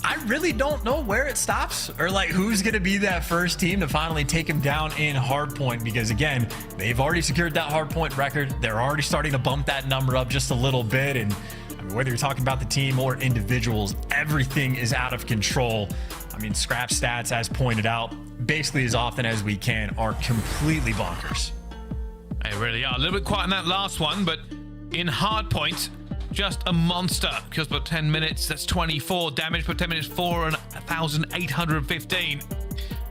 I really don't know where it stops, or like who's going to be that first team to finally take him down in hardpoint, because again, they've already secured that hardpoint record. They're already starting to bump that number up just a little bit. And I mean, whether you're talking about the team or individuals, everything is out of control. I mean, Scrap stats, as pointed out, basically as often as we can, are completely bonkers. They really are. A little bit quiet in that last one, but in hardpoint, just a monster, because per 10 minutes, that's 24 damage per 10 minutes, 4,815.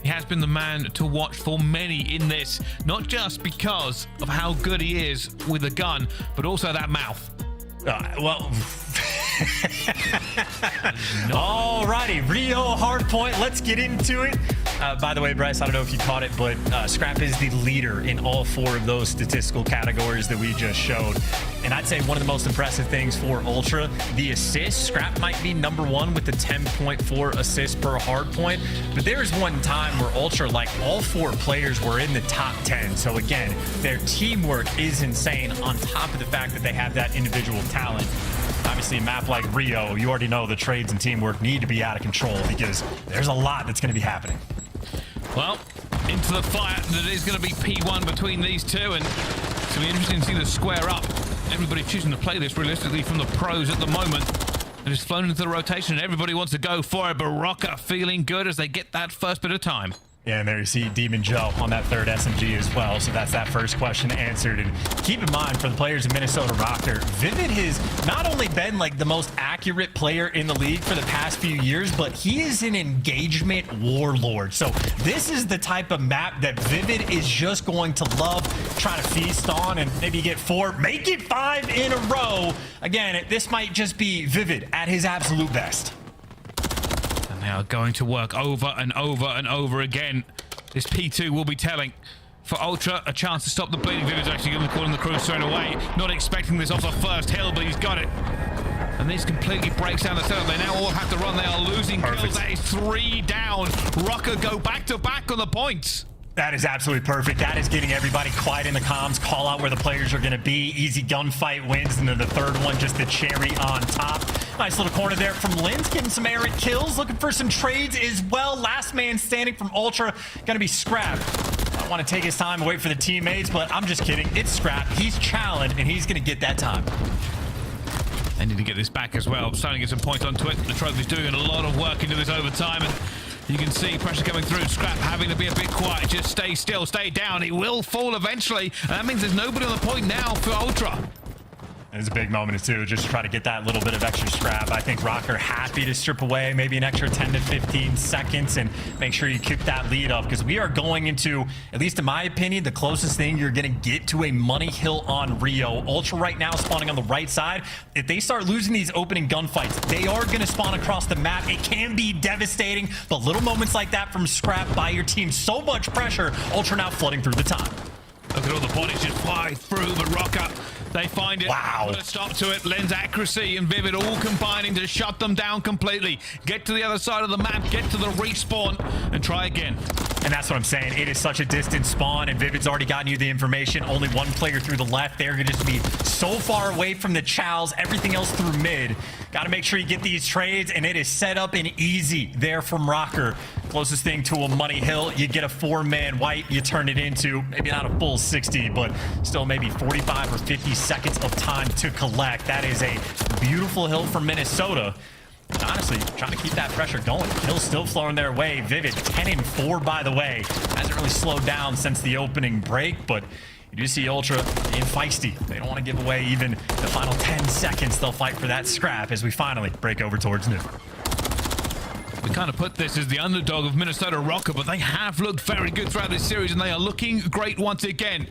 He has been the man to watch for many in this, not just because of how good he is with a gun, but also that mouth. Well, Alrighty, Rio hardpoint. Let's get into it. By the way, Bryce, I don't know if you caught it, but Scrap is the leader in all 4 of those statistical categories that we just showed. And I'd say one of the most impressive things for Ultra, the assists. Scrap might be number 1 with the 10.4 assists per hardpoint. But there's one time where Ultra, like all 4 players were in the top 10. So again, their teamwork is insane on top of the fact that they have that individual talent. Obviously, a map like Rio, you already know the trades and teamwork need to be out of control because there's a lot that's going to be happening. Well, into the fight that is going to be P1 between these two, and it's going to be interesting to see the square up. Everybody choosing to play this realistically from the pros at the moment. They're just flown into the rotation and everybody wants to go for it, but Rokkr feeling good as they get that first bit of time. Yeah, and there you see Demon Joe on that 3rd SMG as well. So that's that first question answered. And keep in mind, for the players in Minnesota Rokkr, Vivid has not only been like the most accurate player in the league for the past few years, but he is an engagement warlord. So this is the type of map that Vivid is just going to love, try to feast on, and maybe get 4, make it 5 in a row. Again, this might just be Vivid at his absolute best. They are going to work over and over and over again. This P2 will be telling. For Ultra, a chance to stop the bleeding. Vivid's actually going to call in the crew straight away. Not expecting this off the first hill, but he's got it. And this completely breaks down the setup. They now all have to run. They are losing kills. That is 3 down. Rokkr go back-to-back on the points. That is absolutely perfect. That is getting everybody quiet in the comms, call out where the players are going to be. Easy gunfight wins, and then the 3rd one, just the cherry on top. Nice little corner there from Linz, getting some errant kills, looking for some trades as well. Last man standing from Ultra, going to be Scrap. I want to take his time and wait for the teammates, but I'm just kidding. It's Scrap. He's challenged, and he's going to get that time. They need to get this back as well. Starting to get some points onto it. The trophy's doing a lot of work into this overtime, and you can see pressure coming through. Scrap having to be a bit quiet. Just stay still, stay down. He will fall eventually. And that means there's nobody on the point now for Ultra. It's a big moment too, just to try to get that little bit of extra scrap. I think Rokkr happy to strip away maybe an extra 10 to 15 seconds and make sure you keep that lead up, because we are going into, at least in my opinion, the closest thing you're going to get to a money hill on Rio. Ultra right now spawning on the right side. If they start losing these opening gunfights, they are going to spawn across the map. It can be devastating, but little moments like that from Scrap by your team, so much pressure. Ultra now flooding through the time. Look at all the bodies just fly through, but Rokkr, they find it. Wow. Put a stop to it. Lens accuracy and Vivid all combining to shut them down completely. Get to the other side of the map, get to the respawn, and try again. And that's what I'm saying. It is such a distant spawn, and Vivid's already gotten you the information. Only 1 player through the left. They're going to just be so far away from the chows. Everything else through mid. Got to make sure you get these trades, and it is set up and easy there from Rokkr. Closest thing to a money hill, you get a 4-man wipe. You turn it into maybe not a full 60, but still maybe 45 or 50 seconds of time to collect. That is a beautiful hill from Minnesota. And honestly, trying to keep that pressure going. Kills still flowing their way. Vivid 10-4, by the way. Hasn't really slowed down since the opening break, but you do see Ultra being feisty. They don't want to give away even the final 10 seconds. They'll fight for that scrap as we finally break over towards new. We kind of put this as the underdog of Minnesota Rokkr, but they have looked very good throughout this series, and they are looking great once again.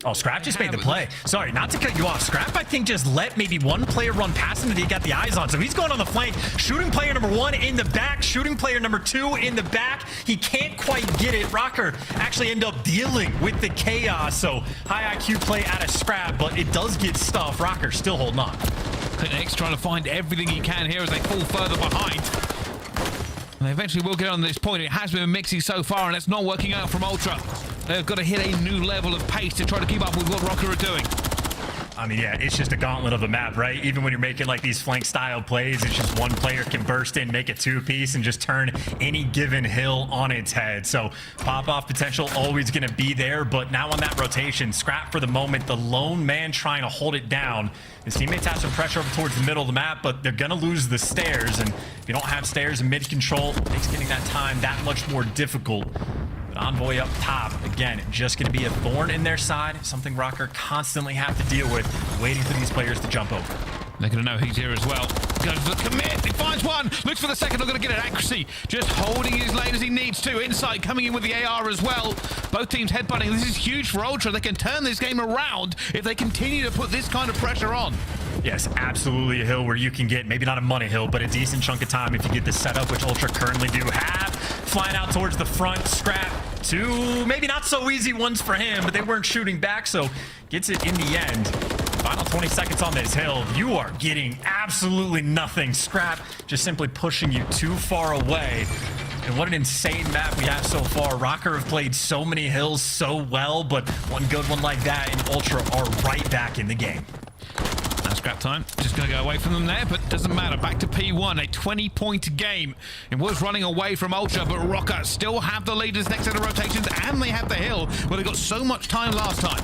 Oh, Scrap just made the play. Sorry, not to cut you off. Scrap, I think, just let maybe 1 player run past him that he got the eyes on. So he's going on the flank. Shooting player number 1 in the back. Shooting player number 2 in the back. He can't quite get it. Rokkr actually end up dealing with the chaos. So high IQ play out of Scrap, but it does get stuff. Rokkr still holding on. X trying to find everything he can here as they fall further behind. And they eventually will get on this point. It has been mixy so far, and it's not working out from Ultra. They've got to hit a new level of pace to try to keep up with what Rokkr are doing. I mean, yeah, it's just a gauntlet of a map, right? Even when you're making like these flank style plays, it's just 1 player can burst in, make a 2-piece, and just turn any given hill on its head. So pop-off potential always going to be there, but now on that rotation, Scrap for the moment, the lone man trying to hold it down. His teammates have some pressure over towards the middle of the map, but they're going to lose the stairs, and if you don't have stairs and mid control, it makes getting that time that much more difficult. Envoy up top, again, just going to be a thorn in their side, something Rokkr constantly have to deal with, waiting for these players to jump over. They're going to know he's here as well. Goes for the commit, he finds 1, looks for the second, not going to get it. Accuracy, just holding his lane as he needs to. Insight coming in with the AR as well. Both teams headbutting. This is huge for Ultra. They can turn this game around if they continue to put this kind of pressure on. Yes, absolutely a hill where you can get, maybe not a money hill, but a decent chunk of time if you get the setup, which Ultra currently do have. Flying out towards the front, Scrap, two maybe not so easy ones for him, but they weren't shooting back, so gets it in the end. Final 20 seconds on this hill. You are getting absolutely nothing. Scrap just simply pushing you too far away. And what an insane map we have so far. Rokkr have played so many hills so well, but one good one like that and Ultra are right back in the game. Now Scrap time. Just going to go away from them there, but doesn't matter. Back to P1, a 20-point game. It was running away from Ultra, but Rokkr still have the leaders next set of rotations, and they have the hill, where they got so much time last time.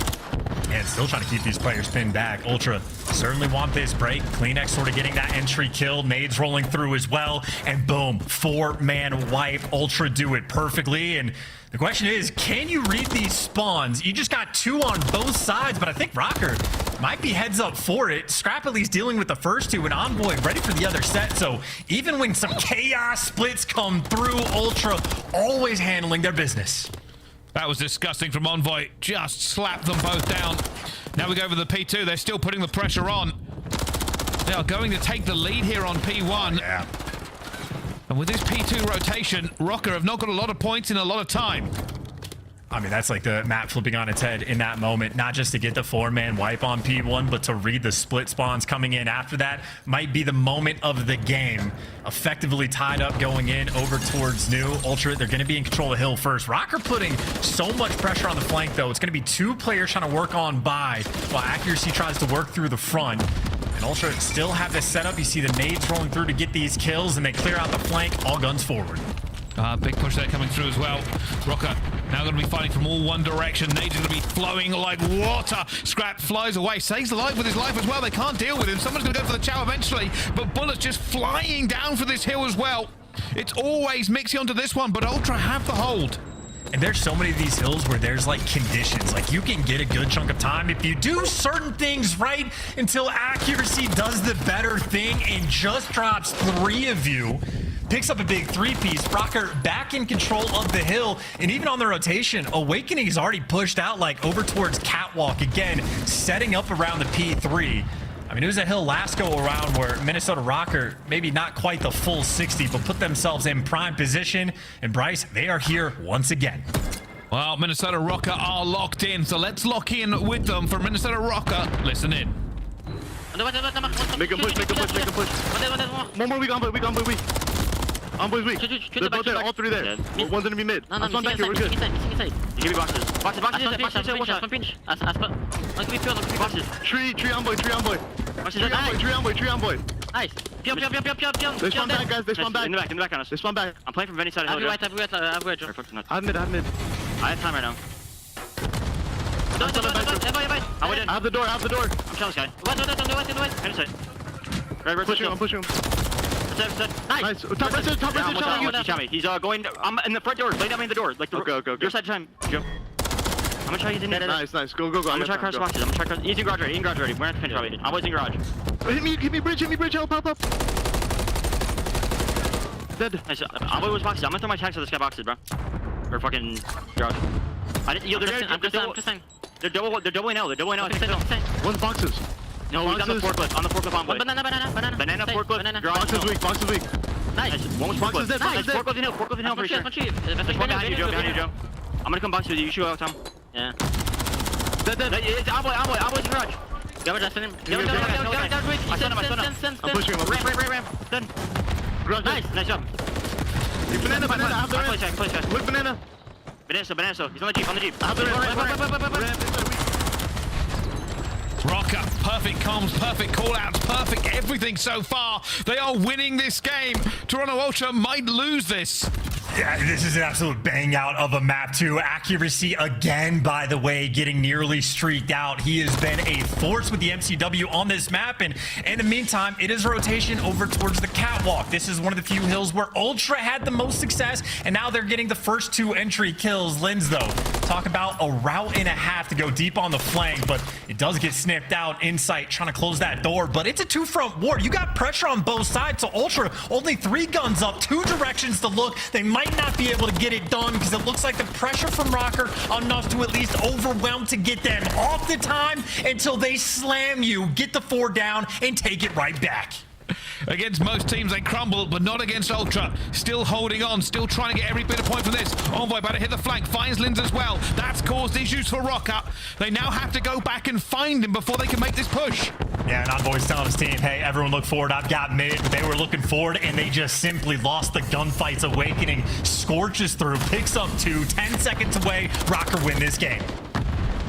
And still trying to keep these players pinned back. Ultra certainly want this break. Kleenex sort of getting that entry kill. Nades rolling through as well. And boom, 4-man wipe. Ultra do it perfectly. And the question is, can you read these spawns? You just got 2 on both sides, but I think Rokkr might be heads up for it. Scrap at least dealing with the first 2 and Envoy ready for the other set. So even when some chaos splits come through, Ultra always handling their business. That was disgusting from Envoy. Just slapped them both down. Now we go over the P2. They're still putting the pressure on. They are going to take the lead here on P1. Yeah. And with this P2 rotation, Rokkr have not got a lot of points in a lot of time. I mean, that's like the map flipping on its head in that moment, not just to get the 4-man wipe on P1, but to read the split spawns coming in after that. Might be the moment of the game. Effectively tied up going in over towards New. Ultra, they're going to be in control of hill first. Rokkr putting so much pressure on the flank, though. It's going to be 2 players trying to work on by, while Accuracy tries to work through the front. And Ultra still have this setup. You see the nades rolling through to get these kills, and they clear out the flank, all guns forward. Big push there coming through as well. Rokkr now going to be fighting from all one direction. Nades going to be flowing like water. Scrap flies away, stays alive with his life as well. They can't deal with him. Someone's going to go for the chow eventually, but bullets just flying down for this hill as well. It's always Mixie onto this one, but Ultra have the hold. And there's so many of these hills where there's like conditions. Like you can get a good chunk of time if you do certain things right until Accuracy does the better thing and just drops 3 of you. Picks up a big 3-piece. Rokkr back in control of the hill. And even on the rotation, Awakening is already pushed out like over towards Catwalk. Again, setting up around the P3. I mean, it was a hill last go around where Minnesota Rokkr, maybe not quite the full 60, but put themselves in prime position. And Bryce, they are here once again. Well, Minnesota Rokkr are locked in, so let's lock in with them. For Minnesota Rokkr, listen in. Make him push, make him push, make him push. One more weak, weak. Envoy's weak. They're both there, all 3 there. One's gonna be mid. I'm spawn back here, we're good. Give me boxes. Boxes. Tree envoy. Tree envoy. Nice. They spawn back, guys, they spawn back. In the back on us. They spawn back. I'm playing from any side of the hill. I have mid. I have time right now. I have the door. I'm killing this guy. Inside. I'm pushing him. Nice. Top right side. He's going. I'm in the front door. Lay down me in the door. Like the Okay. your side time. Go. I'm gonna try using that. Nice. Go. I'm gonna try cross boxes. He's in garage ready. We're at the pinch probably. I'm always in garage. Hit me bridge, help. Dead. Nice. I'm always boxes. I'm gonna throw my tags at this guy boxes, bro. Or fucking garage. I'm just saying. They're doubling out. One's boxes. No, he's on the forklift envoy. Banana forklift. Boxes weak. Nice. One was forklift. Nice. Forklift in hill for sure. There's one behind you, Joe. I'm gonna come box with you. You shoot out, Tom. Yeah. Dead. It's envoy's in garage. Go, Justin. Go. I sent him. I'm pushing him. Ram. Done. Nice job. Banana, I have the ram. Play fast. Look, banana. Banana. He's on the jeep. I have the ram. Rokkr, perfect comms, perfect call-outs, perfect everything so far. They are winning this game. Toronto Ultra might lose this. Yeah, this is an absolute bang out of a map too. Accuracy again, by the way, getting nearly streaked out. He has been a force with the MCW on this map, and in the meantime, it is rotation over towards the Catwalk. This is one of the few hills where Ultra had the most success, and now they're getting the first 2 entry kills. Lens, though, talk about a route and a half to go deep on the flank, but it does get snipped out. Insight trying to close that door, but it's a two-front war. You got pressure on both sides, so Ultra only 3 guns up, 2 directions to look. They might not be able to get it done because it looks like the pressure from Rokkr enough to at least overwhelm to get them off the time until they slam you, get the 4 down, and take it right back. Against most teams, they crumble, but not against Ultra. Still holding on, still trying to get every bit of point from this. Envoy about to hit the flank, finds Linz as well. That's caused issues for Rokkr. They now have to go back and find him before they can make this push. Yeah, and Envoy's telling his team, hey, everyone look forward. I've got mid. But they were looking forward, and they just simply lost the gunfight's awakening. Scorches through, picks up 2, 10 seconds away. Rokkr win this game.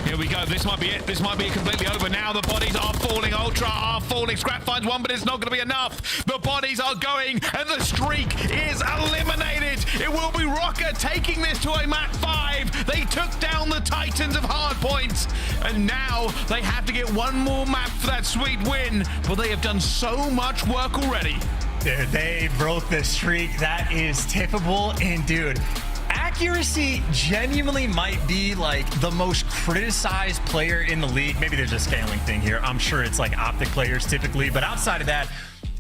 Here we go. This might be it. This might be completely over. Now the bodies are falling. Ultra are falling. Scrap finds one, but it's not going to be enough. The bodies are going, and the streak is eliminated. It will be Rokkr taking this to a map 5. They took down the Titans of Hardpoint, and now they have to get one more map for that sweet win, but they have done so much work already. Dude, they broke the streak. That is tippable, and dude, accuracy genuinely might be like the most criticized player in the league. Maybe there's a scaling thing here. I'm sure it's like optic players typically, but outside of that,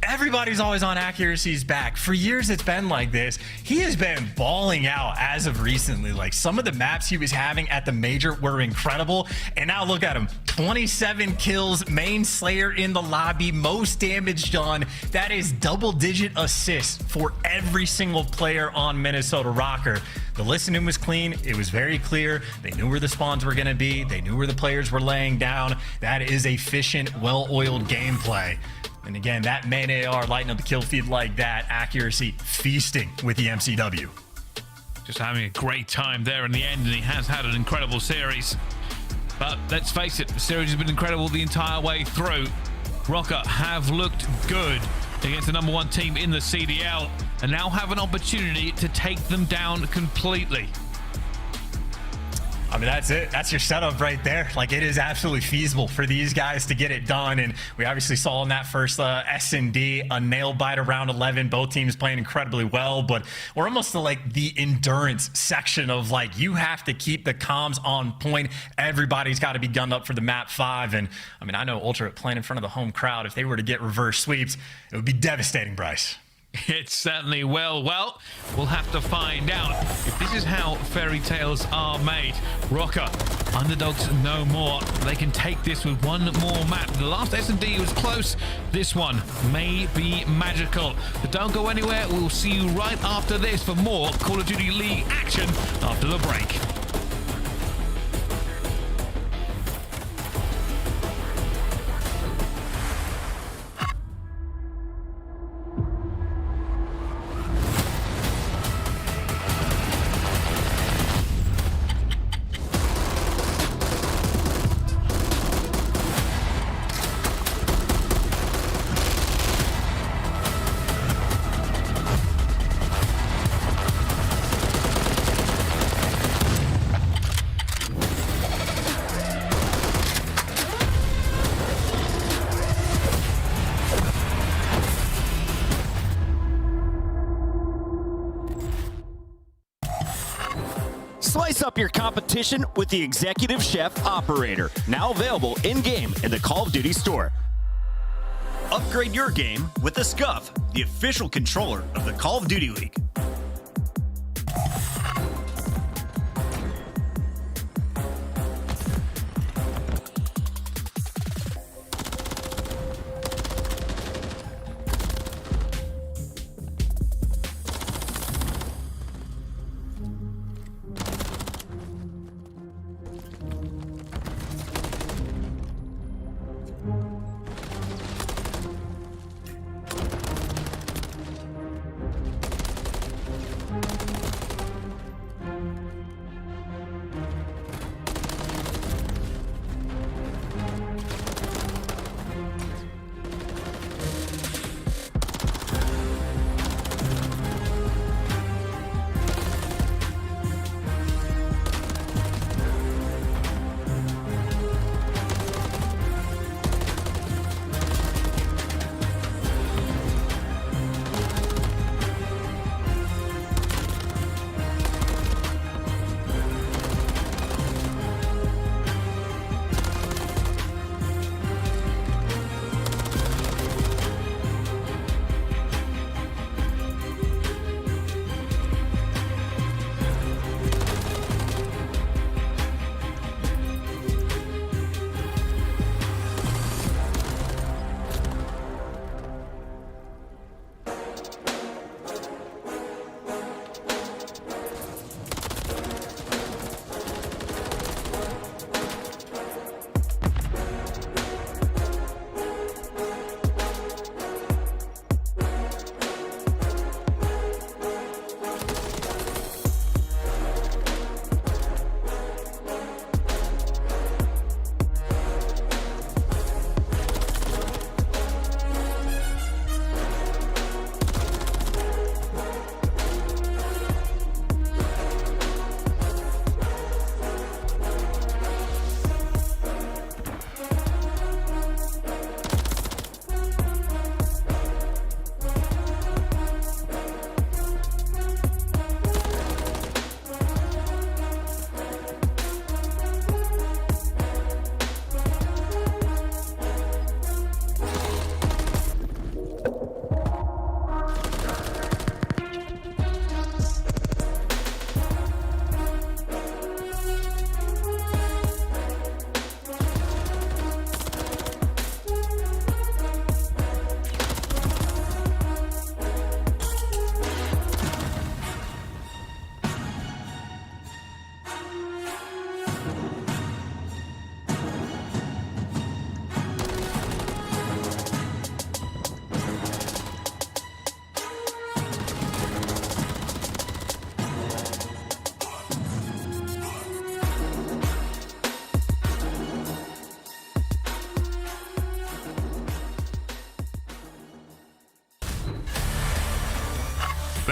everybody's always on accuracy's back. For years, it's been like this. He has been balling out as of recently. Like, some of the maps he was having at the major were incredible. And now look at him. 27 kills, main slayer in the lobby, most damage done. That is double-digit assists for every single player on Minnesota Rokkr. The listening was clean. It was very clear. They knew where the spawns were going to be. They knew where the players were laying down. That is efficient, well-oiled gameplay. And again, that main AR lighting up the kill feed like that, accuracy feasting with the MCW. Just having a great time there in the end, and he has had an incredible series. But let's face it, the series has been incredible the entire way through. Rokkr have looked good against the #1 team in the CDL, and now have an opportunity to take them down completely. I mean, that's it. That's your setup right there. Like, it is absolutely feasible for these guys to get it done. And we obviously saw in that first S&D a nail bite around 11. Both teams playing incredibly well, but we're almost to like the endurance section of like, you have to keep the comms on point. Everybody's got to be gunned up for the map 5. And I mean, I know Ultra playing in front of the home crowd, if they were to get reverse sweeps, it would be devastating, Bryce. It certainly will. Well, we'll have to find out if this is how fairy tales are made. Rokkr, underdogs no more. They can take this with one more map. The last S&D was close. This one may be magical. But don't go anywhere. We'll see you right after this for more Call of Duty League action after the break. Slice up your competition with the Executive Chef Operator, now available in-game in the Call of Duty store. Upgrade your game with the Scuff, the official controller of the Call of Duty League.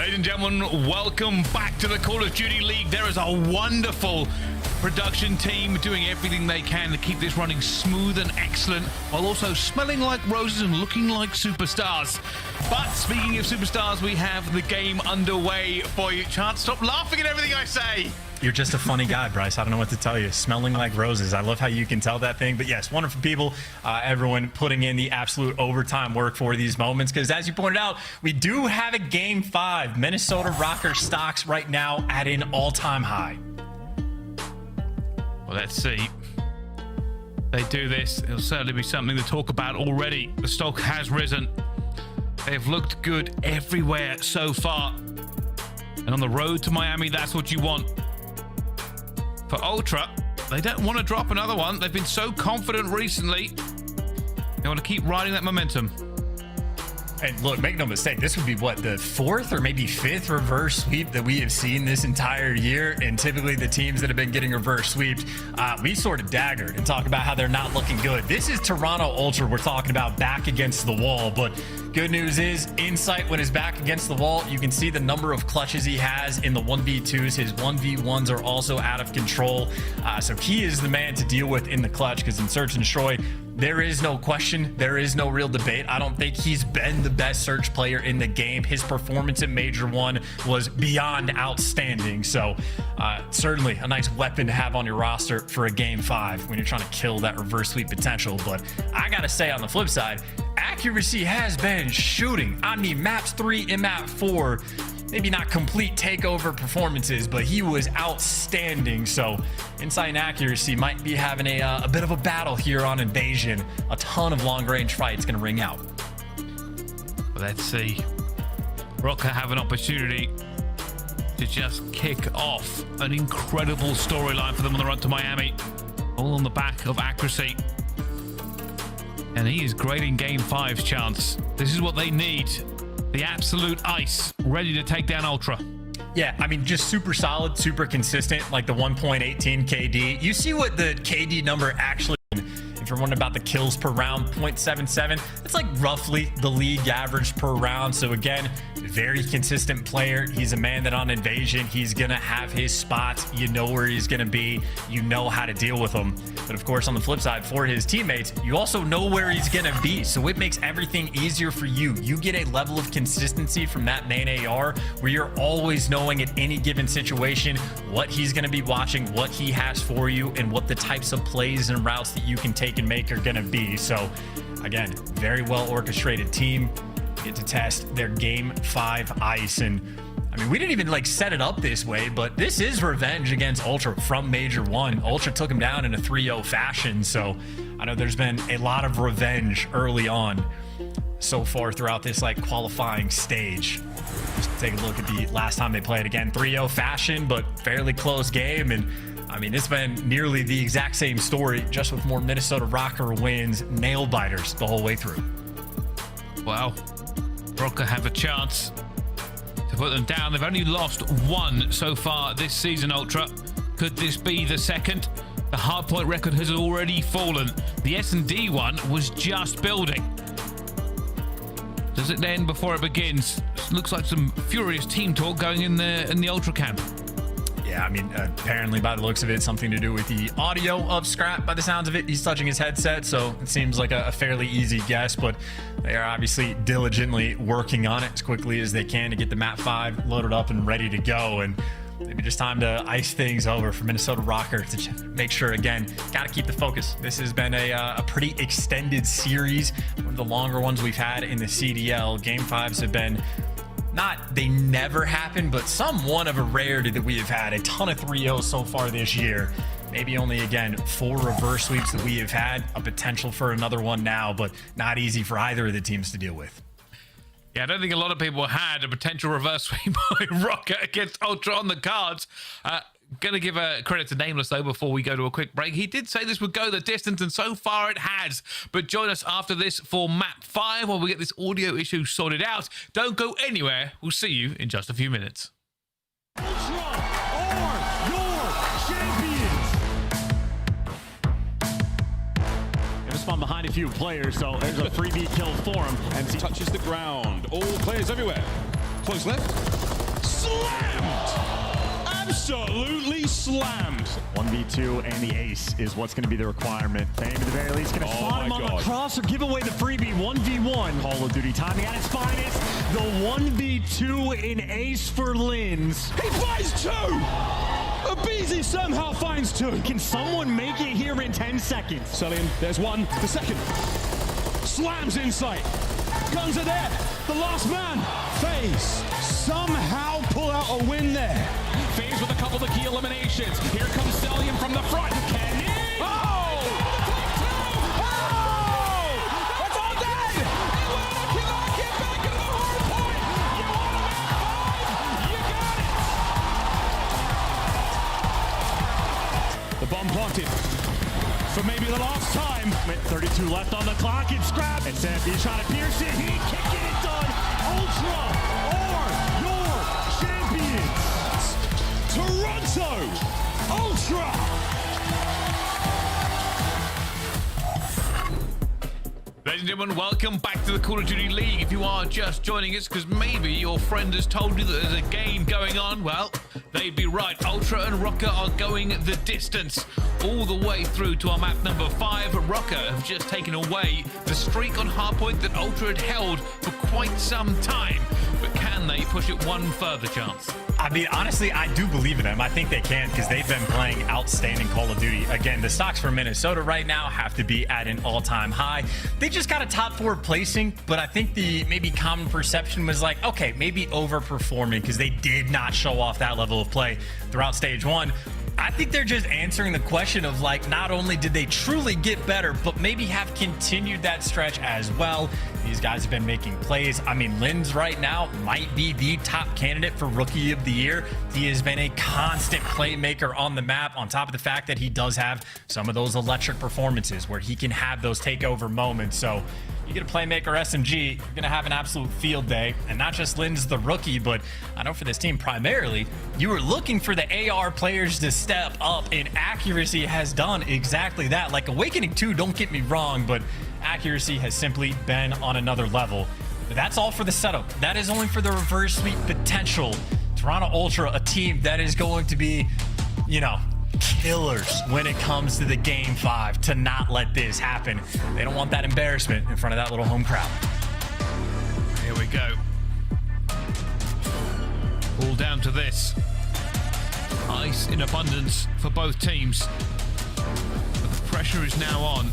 Ladies and gentlemen, welcome back to the Call of Duty League. There is a wonderful production team doing everything they can to keep this running smooth and excellent, while also smelling like roses and looking like superstars. But speaking of superstars, we have the game underway for you. Chance, stop laughing at everything I say. You're just a funny guy, Bryce. I don't know what to tell you. Smelling like roses. I love how you can tell that thing. But yes, wonderful people. Everyone putting in the absolute overtime work for these moments. Because as you pointed out, we do have a Game 5. Minnesota Rokkr stocks right now at an all-time high. Well, let's see. They do this. It'll certainly be something to talk about already. The stock has risen. They've looked good everywhere so far. And on the road to Miami, that's what you want. For Ultra, they don't want to drop another one. They've been so confident recently. They want to keep riding that momentum. And look, make no mistake, this would be what, the 4th or maybe 5th reverse sweep that we have seen this entire year. And typically the teams that have been getting reverse sweeps, we sort of dagger and talk about how they're not looking good. This is Toronto Ultra we're talking about, back against the wall. But good news is, Insight, when he's back against the wall, you can see the number of clutches he has in the 1v2s. His 1v1s are also out of control. So he is the man to deal with in the clutch, because in Search and Destroy, there is no question, there is no real debate. I don't think he's been the best search player in the game. His performance in Major 1 was beyond outstanding. So certainly a nice weapon to have on your roster for a Game 5 when you're trying to kill that reverse sweep potential. But I gotta say, on the flip side, accuracy has been shooting. I mean, maps 3 and map 4, maybe not complete takeover performances, but he was outstanding. So Insight and accuracy might be having a bit of a battle here on Invasion. A ton of long-range fights going to ring out. Let's see. Rokkr have an opportunity to just kick off an incredible storyline for them on the run to Miami. All on the back of accuracy. And he is grading Game 5's chance. This is what they need. The absolute ice, ready to take down Ultra. Yeah, I mean, just super solid, super consistent, like the 1.18 KD. You see what the KD number actually, if you're wondering about the kills per round, 0.77. That's like roughly the league average per round. So again, very consistent player. He's a man that on Invasion, he's going to have his spots. You know where he's going to be. You know how to deal with him. But of course, on the flip side, for his teammates, you also know where he's going to be. So it makes everything easier for you. You get a level of consistency from that main AR where you're always knowing at any given situation what he's going to be watching, what he has for you, and what the types of plays and routes that you can take and make are going to be. So again, very well orchestrated team. Get to test their Game 5 ice. And I mean, we didn't even like set it up this way, but this is revenge against Ultra from Major 1. Ultra took him down in a 3-0 fashion. So I know there's been a lot of revenge early on so far throughout this like qualifying stage. Just take a look at the last time they played. Again, 3-0 fashion, but fairly close game. And I mean, it's been nearly the exact same story, just with more Minnesota Rokkr wins, nail biters the whole way through. Wow. Rokkr have a chance to put them down. They've only lost one so far this season, Ultra. Could this be the second? The hardpoint record has already fallen. The S&D one was just building. Does it end before it begins? Looks like some furious team talk going in the Ultra camp. Yeah, I mean, apparently by the looks of it, something to do with the audio of Scrap. By the sounds of it, he's touching his headset, so it seems like a fairly easy guess, but they are obviously diligently working on it as quickly as they can to get the map 5 loaded up and ready to go. And maybe just time to ice things over for Minnesota Rokkr to make sure, again, got to keep the focus. This has been a pretty extended series, one of the longer ones we've had in the CDL. Game 5s have been they never happen, but somewhat of a rarity that we have had. A ton of 3-0s so far this year. Maybe only, again, 4 reverse sweeps that we have had. A potential for another one now, but not easy for either of the teams to deal with. Yeah, I don't think a lot of people had a potential reverse sweep by Rokkr against Ultra on the cards. Going to give a credit to Nameless, though, before we go to a quick break. He did say this would go the distance, and so far it has. But join us after this for Map 5 while we get this audio issue sorted out. Don't go anywhere. We'll see you in just a few minutes. Ultra are your champions! Gonna spawn behind a few players, so there's a freebie kill for him. And he touches the ground. All players everywhere. Close left. Absolutely slammed. 1v2 and the ace is what's going to be the requirement. Fame at the very least going to spot him on the cross or give away the freebie. 1v1. Call of Duty timing at its finest. The 1v2 in ace for Linz. He finds two. Abizi somehow finds two. Can someone make it here in 10 seconds? Sellian, there's one. The second. Slams in sight. Guns are there. The last man. FaZe somehow pull out a win there. FaZe with a couple of key eliminations. Here comes Sellian from the front. Can he? Oh! It's all dead. Atlanta cannot get back into the hard point. You want to make 5? You got it. The bomb planted. For maybe the last time. 32 left on the clock. It's Scrap. And He's trying to pierce it. He can't get it done. Ultra are your champions. Toronto Ultra. Ladies and gentlemen, welcome back to the Call of Duty League. If you are just joining us because maybe your friend has told you that there's a game going on, well, they'd be right. Ultra and Rokkr are going the distance all the way through to our map number 5. Rokkr have just taken away the streak on hardpoint that Ultra had held for quite some time. But can they push it one further, Chance? I mean, honestly, I do believe in them. I think they can because they've been playing outstanding Call of Duty. Again, the stocks for Minnesota right now have to be at an all-time high. They just got a top 4 placing, but I think the maybe common perception was like, okay, maybe overperforming because they did not show off that level of play throughout stage 1. I think they're just answering the question of like, not only did they truly get better, but maybe have continued that stretch as well. These guys have been making plays. I mean, Linz right now might be the top candidate for Rookie of the Year. He has been a constant playmaker on the map, on top of the fact that he does have some of those electric performances where he can have those takeover moments. So you get a playmaker SMG, you're going to have an absolute field day. And not just Linz the rookie, but I know for this team primarily, you were looking for the AR players to step up, and Accuracy has done exactly that. Like Awakening 2, don't get me wrong, but Accuracy has simply been on another level. But that's all for the setup. That is only for the reverse sweep potential. Toronto Ultra, a team that is going to be, you know, killers when it comes to the game 5, to not let this happen. They don't want that embarrassment in front of that little home crowd. Here we go. All down to this. Ice in abundance for both teams. But the pressure is now on.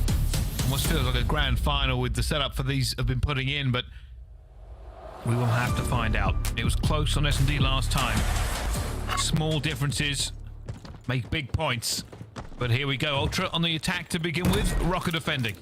Almost feels like a grand final with the setup for these have been putting in, but we will have to find out. It was close on S&D last time. Small differences make big points. But here we go. Ultra on the attack to begin with. Rokkr defending.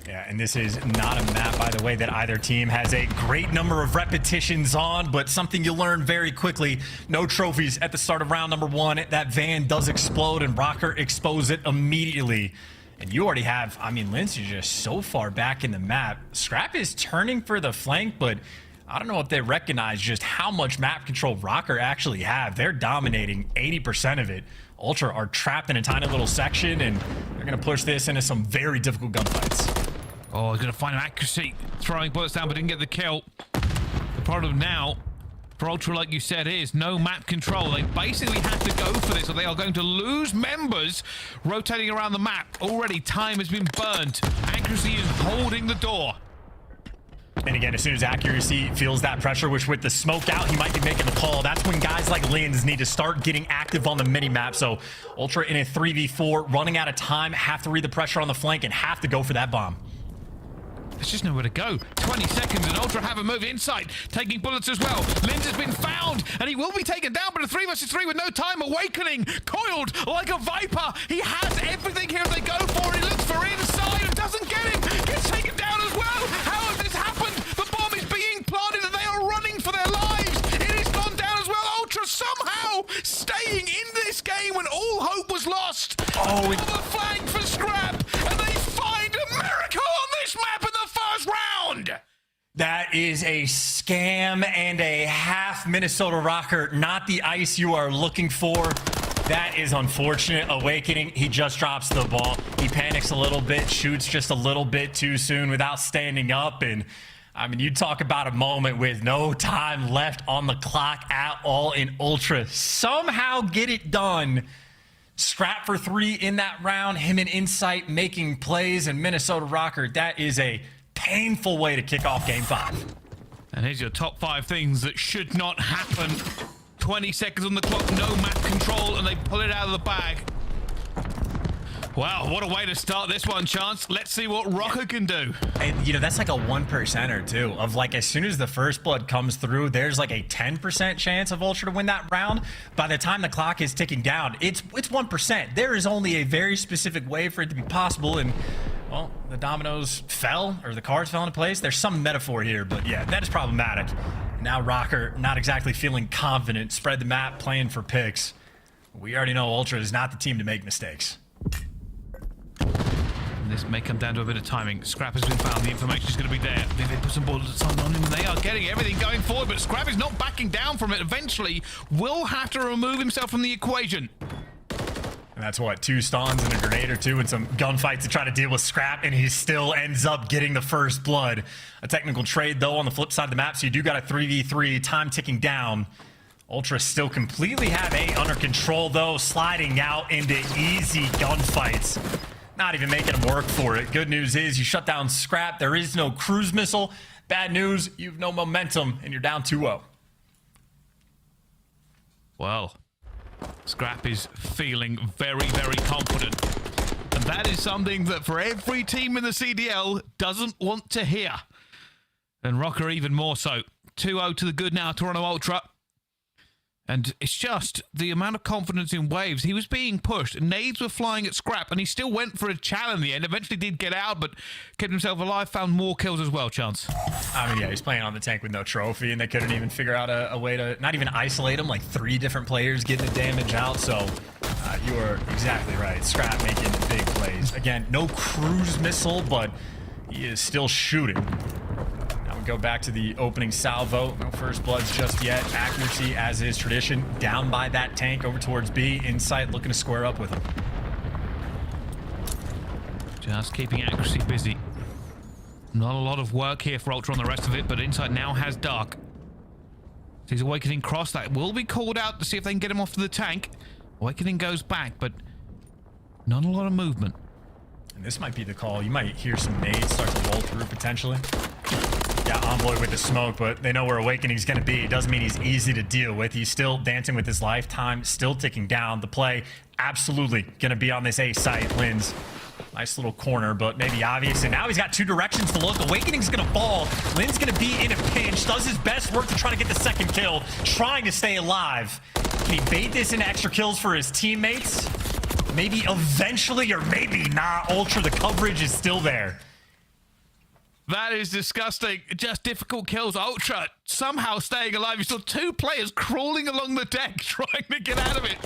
Yeah, and this is not a map, by the way, that either team has a great number of repetitions on, but something you learn very quickly. No trophies at the start of round number 1. That van does explode, and Rokkr expose it immediately. And you already have, I mean, Linz is just so far back in the map. Scrap is turning for the flank, but I don't know if they recognize just how much map control Rokkr actually have. They're dominating 80% of it. Ultra are trapped in a tiny little section, and they're going to push this into some very difficult gunfights. Oh, he's going to find an Accuracy. Throwing bullets down, but didn't get the kill. The problem now for Ultra, like you said, is no map control. They basically have to go for this, or they are going to lose members rotating around the map. Already, time has been burnt. Accuracy is holding the door. And again, as soon as Accuracy feels that pressure, which with the smoke out, he might be making the call. That's when guys like Linz need to start getting active on the mini-map. So Ultra in a 3v4, running out of time, have to read the pressure on the flank and have to go for that bomb. There's just nowhere to go. 20 seconds and Ultra have a move inside, taking bullets as well. Linz has been found, and he will be taken down, but a 3 versus 3 with no time. Awakening, coiled like a viper. He has everything here they go for. He looks for inside and doesn't get him. Gets taken down as well. How has this happened? The bomb is being planted and they are running for their lives. It has gone down as well. Ultra somehow staying in this game when all hope was lost. Oh, Another flag for Scrap, and they find a miracle on this map in the first round. that is a scam and a half Minnesota Rokkr, not the ice you are looking for. That is unfortunate. Awakening, he just drops the ball. He panics a little bit, shoots just a little bit too soon without standing up, and I mean, you talk about a moment with no time left on the clock at all in Ultra. Somehow get it done. Scrap for 3 in that round. Him and Insight making plays, and Minnesota Rokkr. That is a painful way to kick off Game 5. And here's your top 5 things that should not happen. 20 seconds on the clock, no map control, and they pull it out of the bag. Wow, what a way to start this one, Chance. Let's see what Rokkr can do. And, you know, that's like a 1%er, too, of like as soon as the first blood comes through, there's like a 10% chance of Ultra to win that round. By the time the clock is ticking down, it's 1%. There is only a very specific way for it to be possible, and, well, the dominoes fell, or the cards fell into place. There's some metaphor here, but yeah, that is problematic. Now Rokkr not exactly feeling confident, spread the map, playing for picks. We already know Ultra is not the team to make mistakes. This may come down to a bit of timing. Scrap has been found. The information is going to be there. They put some bullets on him. They are getting everything going forward, but Scrap is not backing down from it. Eventually, will have to remove himself from the equation. And that's what, 2 stuns and a grenade or 2 and some gunfights to try to deal with Scrap, and he still ends up getting the first blood. A technical trade, though, on the flip side of the map, so you do got a 3v3, time ticking down. Ultra still completely have A under control, though, sliding out into easy gunfights. Not even making them work for it. Good news is you shut down Scrap. There is no cruise missile. Bad news, you have no momentum, and you're down 2-0. Well, Scrap is feeling very, very confident. And that is something that for every team in the CDL doesn't want to hear. And Rokkr even more so. 2-0 to the good now, Toronto Ultra. And it's just the amount of confidence in Waves. He was being pushed. Nades were flying at Scrap, and he still went for a challenge in the end. Eventually did get out, but kept himself alive, found more kills as well, Chance. I mean, yeah, he's playing on the tank with no trophy, and they couldn't even figure out a way to not even isolate him. Like 3 different players getting the damage out, so you are exactly right. Scrap making big plays. Again, no cruise missile, but he is still shooting. Go back to the opening salvo. No first bloods just yet. Accuracy, as is tradition, down by that tank over towards B. Insight looking to square up with him. Just keeping accuracy busy. Not a lot of work here for Ultra on the rest of it, but Insight now has Dark. He's Awakening cross. That will be called out to see if they can get him off to the tank. Awakening goes back, but not a lot of movement. And this might be the call. You might hear some nades start to roll through potentially. Got Envoy with the smoke, but they know where Awakening's going to be. It doesn't mean he's easy to deal with. He's still dancing with his life. Time still ticking down. The play absolutely going to be on this A site. Lin's nice little corner, but maybe obvious. And now he's got 2 directions to look. Awakening's going to fall. Lin's going to be in a pinch. Does his best work to try to get the second kill. Trying to stay alive. Can he bait this into extra kills for his teammates? Maybe eventually, or maybe not. Ultra, the coverage is still there. That is disgusting. Just difficult kills. Ultra somehow staying alive. You saw 2 players crawling along the deck trying to get out of it.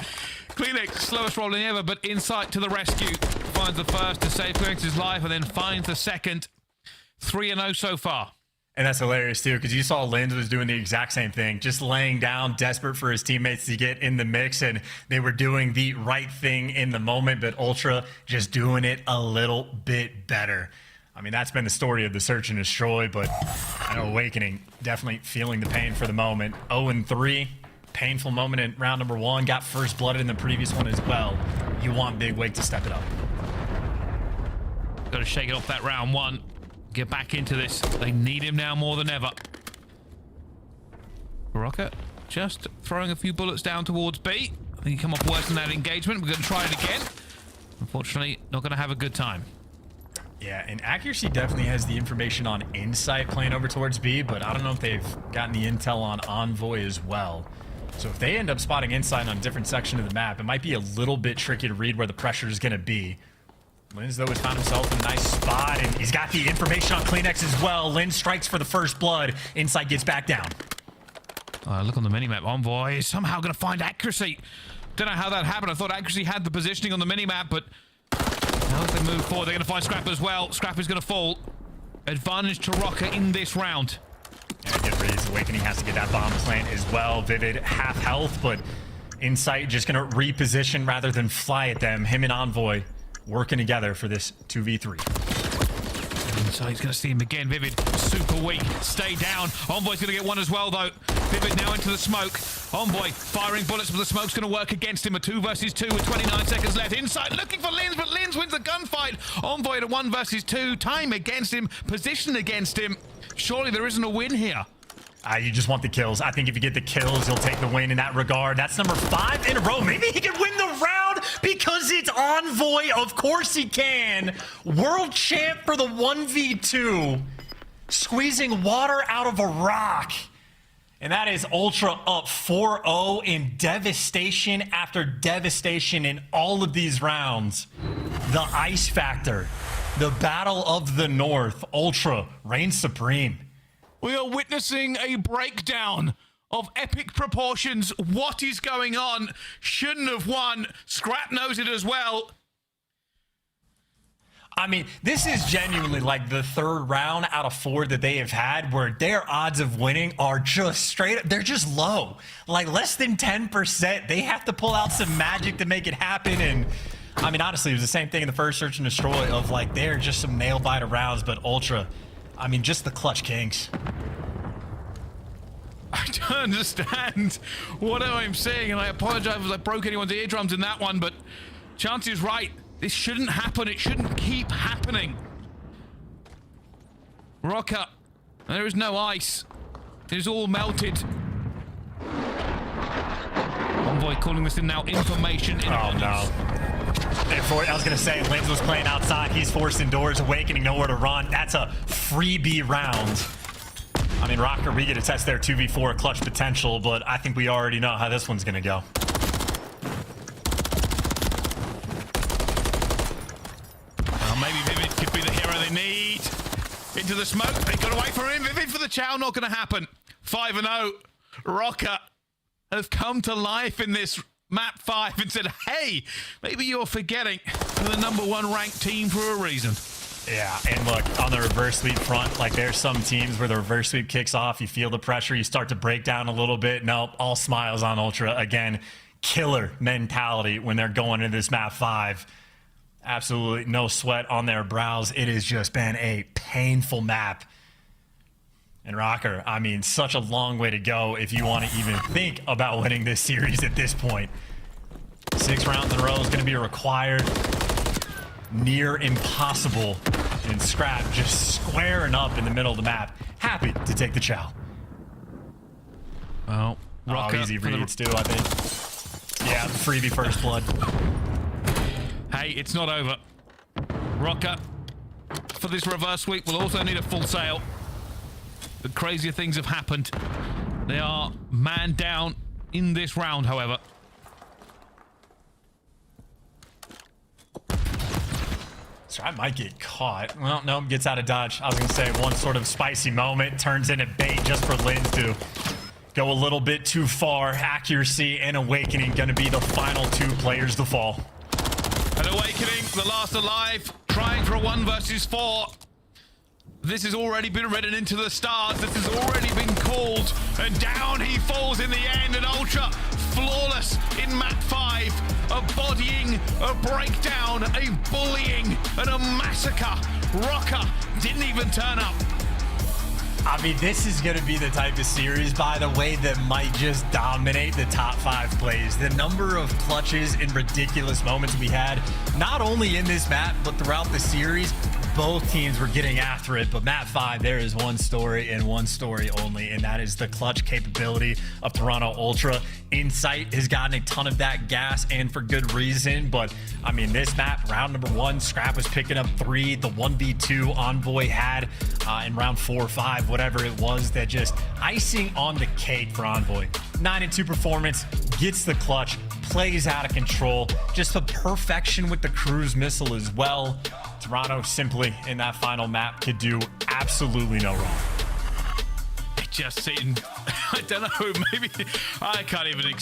Kleenex, slowest rolling ever, but Insight to the rescue. Finds the first to save Kleenex's life and then finds the second. 3-0 so far. And that's hilarious, too, because you saw Linz was doing the exact same thing, just laying down, desperate for his teammates to get in the mix, and they were doing the right thing in the moment, but Ultra just doing it a little bit better. I mean, that's been the story of the Search and Destroy, but I know Awakening definitely feeling the pain for the moment. 0-3, painful moment in round number 1, got first blooded in the previous one as well. You want Big Wig to step it up. Got to shake it off that round 1. Get back into this. They need him now more than ever. Rokkr just throwing a few bullets down towards B. I think he come off worse than that engagement. We're going to try it again. Unfortunately, not going to have a good time. Yeah, and Accuracy definitely has the information on Insight playing over towards B, but I don't know if they've gotten the intel on Envoy as well. So if they end up spotting Insight on a different section of the map, it might be a little bit tricky to read where the pressure is going to be. Linz, though, has found himself in a nice spot, and he's got the information on Kleenex as well. Linz strikes for the first blood. Insight gets back down. Look on the minimap. Envoy is somehow going to find Accuracy. Don't know how that happened. I thought Accuracy had the positioning on the minimap, but now as they move forward, they're going to find Scrap as well. Scrap is going to fall. Advantage to Rokkr in this round. Yeah, good reads. Awakening has to get that bomb plant as well. Vivid half health, but Insight just going to reposition rather than fly at them. Him and Envoy working together for this 2v3. So he's going to see him again. Vivid, super weak. Stay down. Envoy's going to get one as well, though. Vivid now into the smoke. Envoy firing bullets, but the smoke's going to work against him. A 2 versus 2 with 29 seconds left. Inside, looking for Lins, but Lins wins the gunfight. Envoy at a 1 versus 2. Time against him. Position against him. Surely there isn't a win here. You just want the kills. I think if you get the kills, you'll take the win in that regard. That's number 5 in a row. Maybe he can win the round because it's Envoy. Of course he can. World champ for the 1v2. Squeezing water out of a rock. And that is Ultra up 4-0 in devastation after devastation in all of these rounds. The ice factor. The battle of the North. Ultra reigns supreme. We are witnessing a breakdown of epic proportions. What is going on? Shouldn't have won. Scrap knows it as well. I mean, this is genuinely like the 3rd round out of 4 that they have had where their odds of winning are just straight up. They're just low. Like less than 10%. They have to pull out some magic to make it happen. And I mean, honestly, it was the same thing in the first Search and Destroy of like, they're just some nail-biter rounds, but Ultra, I mean, just the clutch kings. I don't understand what I'm saying, and I apologize if I broke anyone's eardrums in that one, but Chansey is right. This shouldn't happen. It shouldn't keep happening. Rokkr, there is no ice. It is all melted. Envoy calling this in now information. Oh, no. I was going to say, Lins was playing outside. He's forced indoors, Awakening, nowhere to run. That's a freebie round. I mean, Rokkr, we get to test their 2v4 clutch potential, but I think we already know how this one's going to go. Well, maybe Vivid could be the hero they need. Into the smoke. They got away from him. Vivid for the chow. Not going to happen. 5-0. Rokkr has come to life in this map 5 and said, hey, maybe you're forgetting the #1 ranked team for a reason. Yeah, and look, on the reverse sweep front, like there's some teams where the reverse sweep kicks off, you feel the pressure, you start to break down a little bit. Nope, all smiles on Ultra. Again, killer mentality when they're going into this map 5. Absolutely no sweat on their brows. It has just been a painful map. And Rokkr, I mean, such a long way to go if you want to even think about winning this series at this point. 6 rounds in a row is going to be required. Near impossible. And Scrap just squaring up in the middle of the map. Happy to take the chow. Well, Rokkr, easy reads too, I think. Yeah, freebie first blood. Hey, it's not over. Rokkr, for this reverse sweep, will also need a full sail. But crazier things have happened. They are man down in this round, however. So I might get caught. Well, no, gets out of dodge. I was going to say one sort of spicy moment turns into bait just for Lins to go a little bit too far. Accuracy and Awakening going to be the final 2 players to fall. And Awakening, the last alive, trying for a 1 versus 4. This has already been written into the stars. This has already been called. And down he falls in the end. And Ultra, flawless in map 5. A bodying, a breakdown, a bullying, and a massacre. Rokkr didn't even turn up. I mean, this is going to be the type of series, by the way, that might just dominate the top 5 plays. The number of clutches and ridiculous moments we had, not only in this map, but throughout the series. Both teams were getting after it, but map 5, there is one story and one story only, and that is the clutch capability of Toronto Ultra. Insight has gotten a ton of that gas, and for good reason, but I mean, this map, round #1, Scrap was picking up 3. The 1v2 Envoy had in round 4 or 5, whatever it was, that just icing on the cake for Envoy. 9-2 performance, gets the clutch, plays out of control, just a perfection with the cruise missile as well. Toronto simply in that final map could do absolutely no wrong. It just seemed, I don't know, maybe I can't even explain.